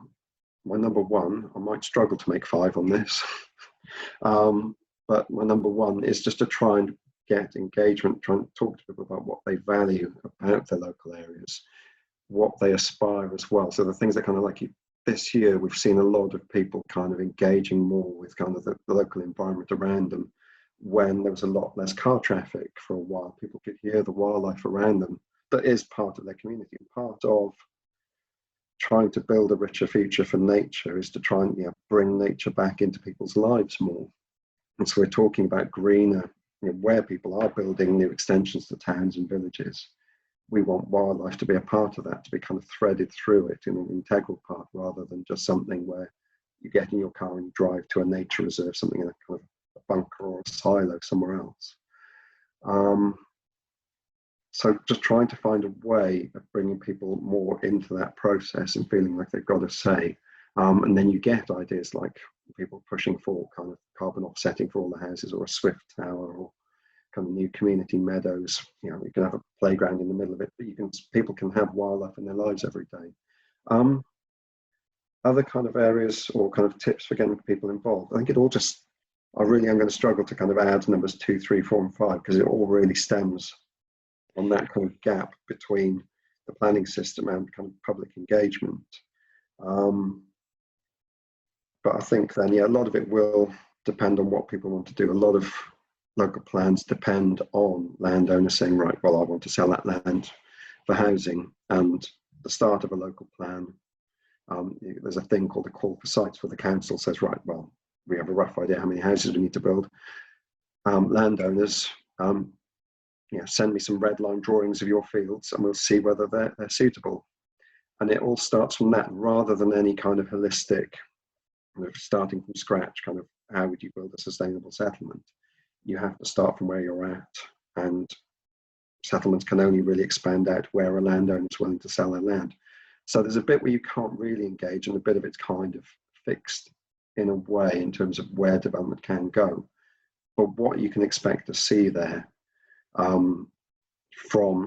my number one, I might struggle to make 5 on this, but my number one is just to try and get engagement, trying to talk to people about what they value about their local areas, what they aspire as well. So the things that kind of like this year, we've seen a lot of people kind of engaging more with kind of the local environment around them. When there was a lot less car traffic for a while, people could hear the wildlife around them. That is part of their community. Part of trying to build a richer future for nature is to try and bring nature back into people's lives more. And so we're talking about greener, where people are building new extensions to towns and villages. We want wildlife to be a part of that, to be kind of threaded through it in an integral part, rather than just something where you get in your car and you drive to a nature reserve, something in a kind of a bunker or a silo somewhere else. So just trying to find a way of bringing people more into that process and feeling like they've got a say. And then you get ideas like people pushing for kind of carbon offsetting for all the houses, or a Swift tower, or kind of new community meadows. You can have a playground in the middle of it, but people can have wildlife in their lives every day. Other kind of areas or kind of tips for getting people involved. I think I really am going to struggle to kind of add numbers 2, 3, 4, and 5, because it all really stems on that kind of gap between the planning system and kind of public engagement. But I think then, a lot of it will depend on what people want to do. A lot of local plans depend on landowners saying, right, well, I want to sell that land for housing. And the start of a local plan, there's a thing called a call for sites, where the council says, right, well, we have a rough idea how many houses we need to build. Landowners, send me some red line drawings of your fields and we'll see whether they're suitable. And it all starts from that, rather than any kind of holistic, starting from scratch, kind of how would you build a sustainable settlement. You have to start from where you're at, and settlements can only really expand out where a landowner is willing to sell their land. So there's a bit where you can't really engage, and a bit of it's kind of fixed in a way in terms of where development can go. But what you can expect to see there, from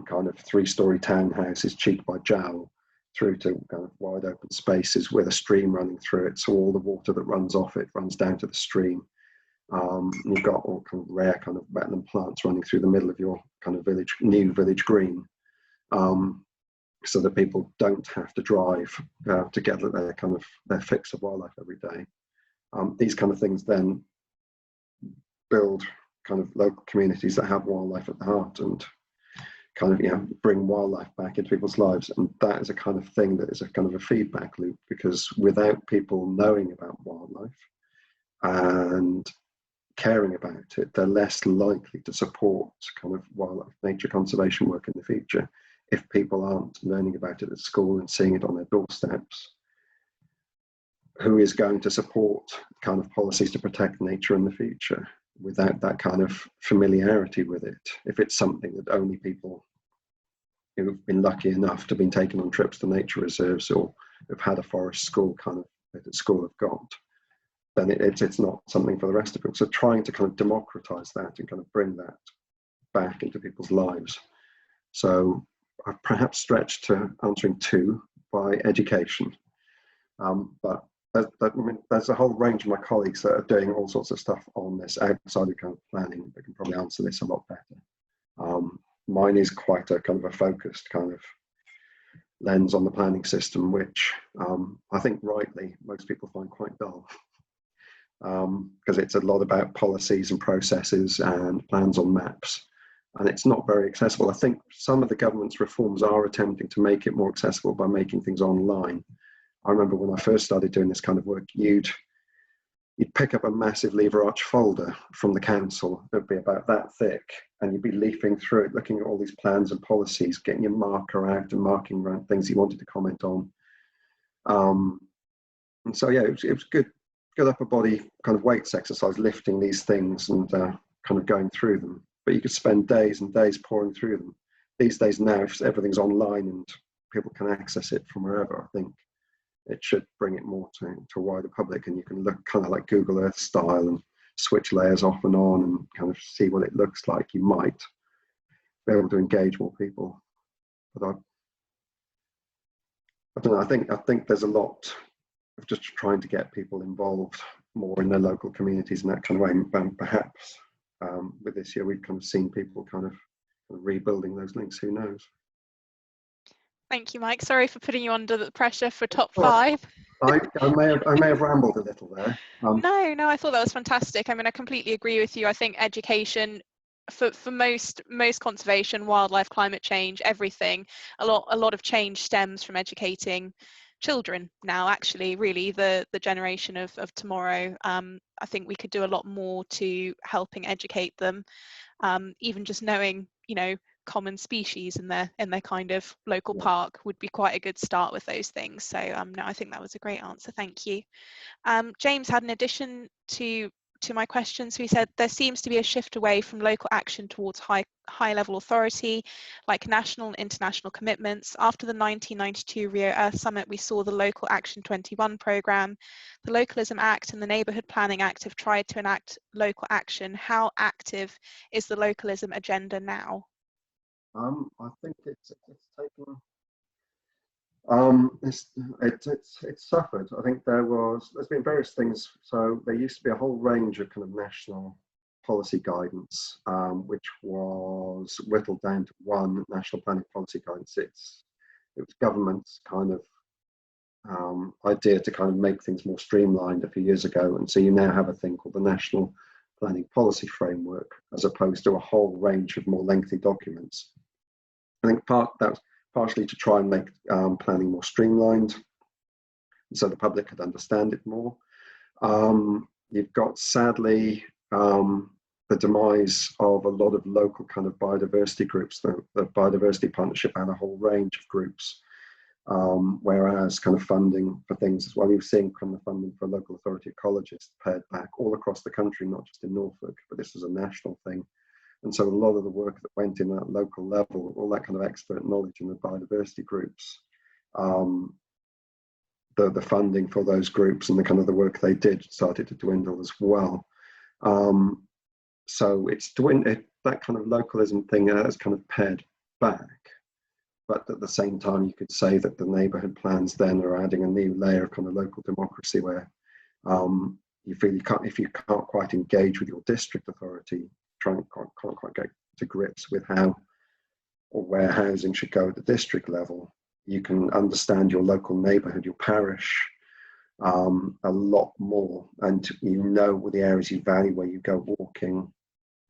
kind of 3-story townhouses cheek by jowl through to kind of wide open spaces with a stream running through it, so all the water that runs off it runs down to the stream. You've got all kind of rare kind of wetland plants running through the middle of your kind of new village green, so that people don't have to drive to get their fix of wildlife every day. These kind of things then build kind of local communities that have wildlife at the heart, and kind of bring wildlife back into people's lives. And that is a kind of thing that is a kind of a feedback loop, because without people knowing about wildlife and caring about it, they're less likely to support kind of wildlife nature conservation work in the future. If people aren't learning about it at school and seeing it on their doorsteps, who is going to support kind of policies to protect nature in the future without that kind of familiarity with it? If it's something that only people who've been lucky enough to have been taken on trips to nature reserves or have had a forest school kind of at school have got, then it's not something for the rest of them. So trying to kind of democratize that and kind of bring that back into people's lives. So I've perhaps stretched to answering 2 by education. But there's a whole range of my colleagues that are doing all sorts of stuff on this outside of kind of planning that can probably answer this a lot better. Mine is quite a kind of a focused kind of lens on the planning system, which I think rightly most people find quite dull, because it's a lot about policies and processes and plans on maps, and it's not very accessible. I think some of the government's reforms are attempting to make it more accessible by making things online. I remember when I first started doing this kind of work, you'd pick up a massive lever arch folder from the council. It'd be about that thick, and you'd be leafing through it, looking at all these plans and policies, getting your marker out and marking around things you wanted to comment on. And so, yeah, it was good upper body kind of weights exercise, lifting these things and kind of going through them. But you could spend days and days pouring through them. These days now, if everything's online and people can access it from wherever, I think it should bring it more to a wider public, and you can look kind of like Google Earth style and switch layers off and on and kind of see what it looks like. You might be able to engage more people. But I don't know, I think there's a lot of just trying to get people involved more in their local communities in that kind of way. And perhaps with this year, we've kind of seen people kind of rebuilding those links, who knows? Thank you, Mike. Sorry for putting you under the pressure for top 5. I may have rambled a little there. No, I thought that was fantastic. I mean, I completely agree with you. I think education for most conservation, wildlife, climate change, everything, a lot of change stems from educating children now, actually, really the generation of tomorrow. I think we could do a lot more to helping educate them, even just knowing, common species in their kind of local park would be quite a good start with those things. So no, I think that was a great answer. Thank you. James had an addition to my questions. So he said there seems to be a shift away from local action towards high level authority, like national and international commitments. After the 1992 Rio Earth Summit, we saw the Local Action 21 programme. The Localism Act and the Neighbourhood Planning Act have tried to enact local action. How active is the localism agenda now? I think it's taken. It's suffered. I think there's been various things. So there used to be a whole range of kind of national policy guidance, which was whittled down to one national planning policy guidance. It was government's kind of idea to kind of make things more streamlined a few years ago, and so you now have a thing called the National Planning Policy Framework, as opposed to a whole range of more lengthy documents. I think that was partially to try and make planning more streamlined, so the public could understand it more. You've got, sadly, the demise of a lot of local kind of biodiversity groups. The Biodiversity Partnership had a whole range of groups, whereas kind of funding for things as well. You're seeing kind of funding for local authority ecologists pared back all across the country, not just in Norfolk, but this is a national thing. And so a lot of the work that went in that local level, all that kind of expert knowledge in the biodiversity groups, the funding for those groups and the kind of the work they did started to dwindle as well. So it's that kind of localism thing has kind of pared back. But at the same time, you could say that the neighbourhood plans then are adding a new layer of kind of local democracy where you feel if you can't quite engage with your district authority, can't quite get to grips with how or where housing should go at the district level, you can understand your local neighbourhood, your parish, a lot more, and you know the areas you value where you go walking,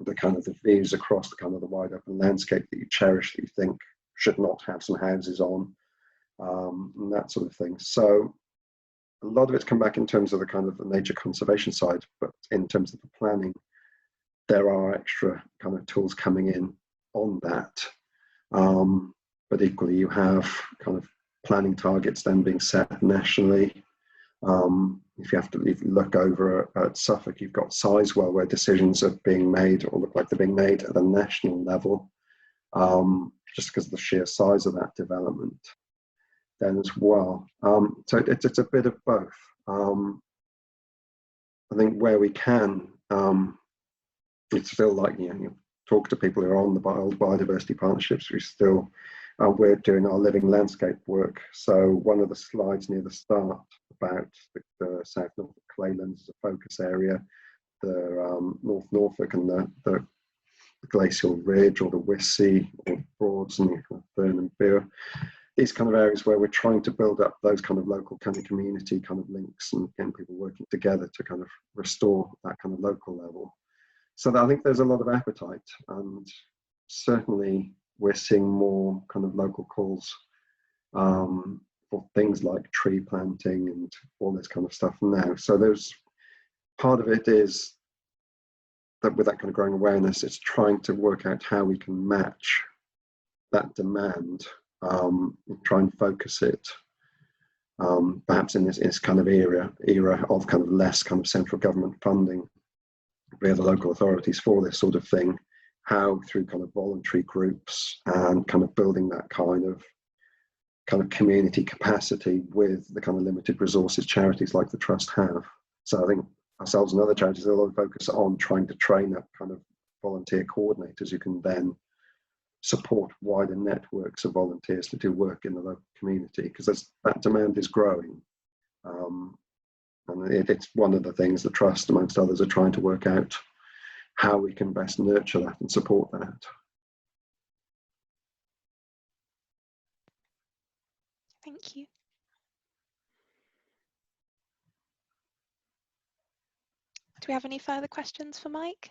the kind of the views across the kind of the wide open landscape that you cherish, that you think should not have some houses on, and that sort of thing. So a lot of it's come back in terms of the kind of the nature conservation side, but in terms of the planning, there are extra kind of tools coming in on that. But equally, you have kind of planning targets then being set nationally. If you look over at Suffolk, you've got Sizewell, where decisions are being made or look like they're being made at a national level, just because of the sheer size of that development then as well. So it's a bit of both. I think where we can, it's still like, you talk to people who are on the biodiversity partnerships. We're doing our living landscape work. So one of the slides near the start about the South Norfolk Claylands as a focus area, the North Norfolk and the Glacial Ridge, or the Wissey, or Broads and Burn and Beer. These kind of areas where we're trying to build up those kind of local kind of community kind of links and getting people working together to kind of restore that kind of local level. So I think there's a lot of appetite, and certainly we're seeing more kind of local calls for things like tree planting and all this kind of stuff now. So there's part of it is that with that kind of growing awareness, it's trying to work out how we can match that demand, and try and focus it perhaps in this kind of era of kind of less kind of central government funding via the local authorities for this sort of thing, how through kind of voluntary groups and kind of building that kind of community capacity with the kind of limited resources charities like the Trust have. So I think ourselves and other charities have a lot of focus on trying to train up kind of volunteer coordinators who can then support wider networks of volunteers to do work in the local community, because that demand is growing. And it's one of the things the Trust, amongst others, are trying to work out how we can best nurture that and support that. Thank you. Do we have any further questions for Mike?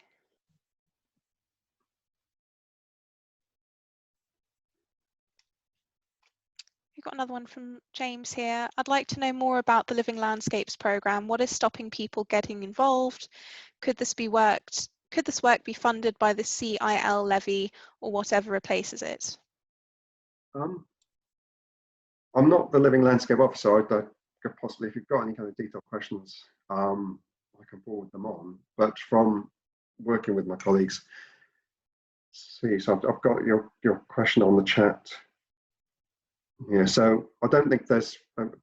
We've got another one from James here. I'd like to know more about the Living Landscapes programme. What is stopping people getting involved? Could this work be funded by the CIL levy or whatever replaces it? I'm not the Living Landscape Officer. I could possibly, if you've got any kind of detailed questions, I can forward them on. But from working with my colleagues, so I've got your question on the chat. Yeah, so I don't think there's,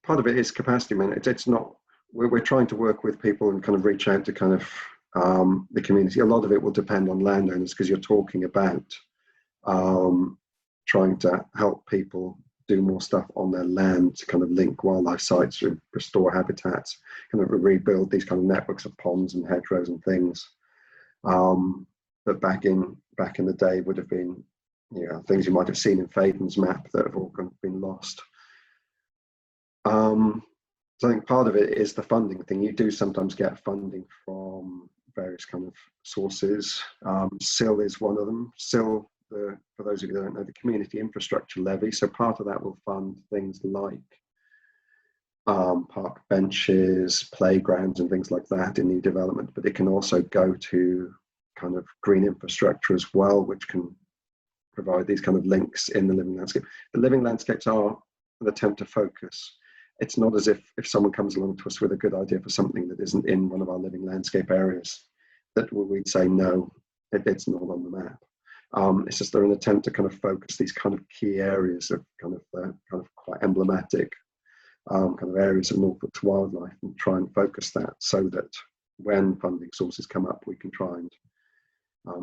part of it is capacity management. It's not, we're trying to work with people and kind of reach out to kind of the community. A lot of it will depend on landowners, because you're talking about trying to help people do more stuff on their land to kind of link wildlife sites, restore habitats, kind of rebuild these kind of networks of ponds and hedgerows and things that back in the day would have been, things you might have seen in Faden's map that have all been lost. So I think part of it is the funding thing. You do sometimes get funding from various kind of sources. CIL is one of them. CIL, for those of you who don't know, the Community Infrastructure Levy. So part of that will fund things like park benches, playgrounds and things like that in new development, but it can also go to kind of green infrastructure as well, which can provide these kind of links in the living landscape. The living landscapes are an attempt to focus. It's not as if someone comes along to us with a good idea for something that isn't in one of our living landscape areas, that we'd say, no, it's not on the map. It's just they're an attempt to kind of focus these kind of key areas of kind of quite emblematic kind of areas of Norfolk's wildlife, and try and focus that so that when funding sources come up, we can try and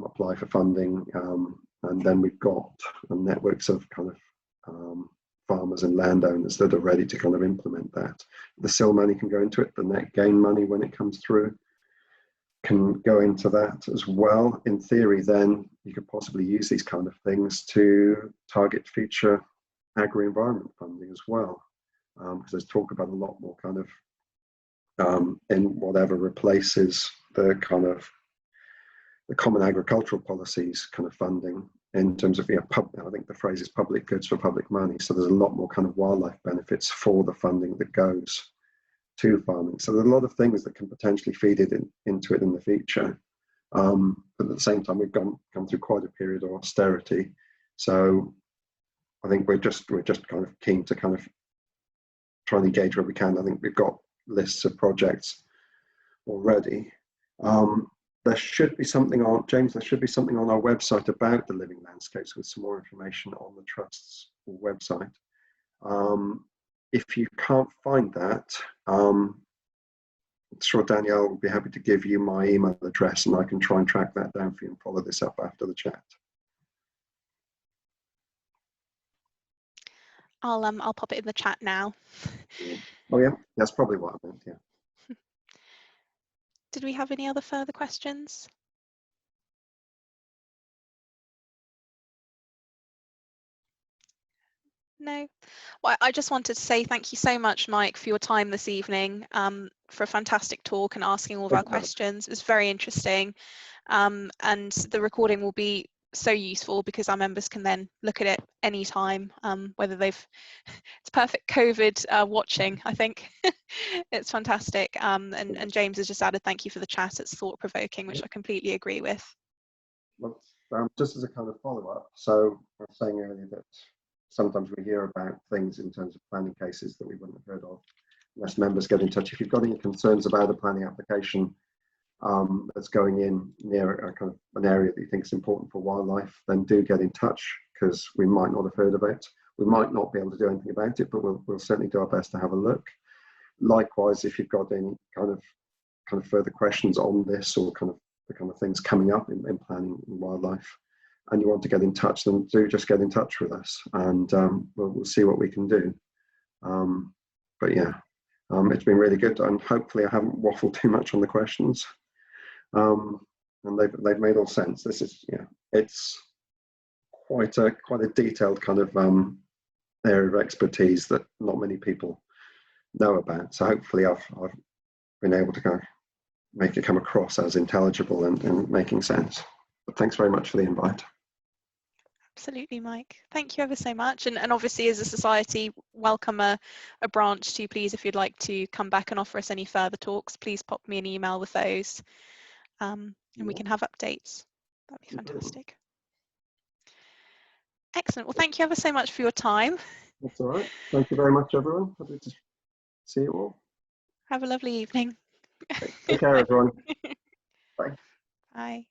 apply for funding. And then we've got networks of kind of farmers and landowners that are ready to kind of implement that. The CIL money can go into it, the net gain money when it comes through can go into that as well. In theory, then you could possibly use these kind of things to target future agri-environment funding as well, because there's talk about a lot more kind of in whatever replaces the kind of the common agricultural policies kind of funding, in terms of, I think the phrase is public goods for public money. So there's a lot more kind of wildlife benefits for the funding that goes to farming. So there's a lot of things that can potentially feed it into it in the future. But at the same time, we've gone through quite a period of austerity. So I think we're just kind of keen to kind of try and engage where we can. I think we've got lists of projects already. There should be something on, James, there should be something on our website about the living landscapes with some more information on the Trust's website. If you can't find that, I'm sure Danielle will be happy to give you my email address and I can try and track that down for you and follow this up after the chat. I'll pop it in the chat now. Oh yeah, that's probably what I meant, yeah. Did we have any other further questions? No. Well, I just wanted to say thank you so much, Mike, for your time this evening, for a fantastic talk and asking all of our questions. It was very interesting, and the recording will be so useful because our members can then look at it anytime, whether they've it's perfect COVID watching, I think. It's fantastic, and James has just added thank you for the chat. It's thought-provoking, which I completely agree with. Well, just as a kind of follow-up, so I was saying earlier that sometimes we hear about things in terms of planning cases that we wouldn't have heard of unless members get in touch. If you've got any concerns about a planning application that's going in near a kind of an area that you think is important for wildlife, then do get in touch because we might not have heard of it. We might not be able to do anything about it, but we'll certainly do our best to have a look. Likewise, if you've got any kind of further questions on this or kind of the kind of things coming up in planning and wildlife, and you want to get in touch, then do just get in touch with us, and we'll see what we can do. But yeah, it's been really good, and hopefully I haven't waffled too much on the questions, and they've made all sense. This is, yeah, it's quite a detailed kind of area of expertise that not many people know about. So hopefully I've been able to kind of make it come across as intelligible and making sense. But thanks very much for the invite. Absolutely, Mike. Thank you ever so much. And obviously, as a society, welcome a branch too, please. If you'd like to come back and offer us any further talks, please pop me an email with those, and we can have updates. That'd be fantastic. Excellent. Well, thank you ever so much for your time. That's all right. Thank you very much, everyone. Happy to see you all. Have a lovely evening. Take care, everyone. Bye. Bye.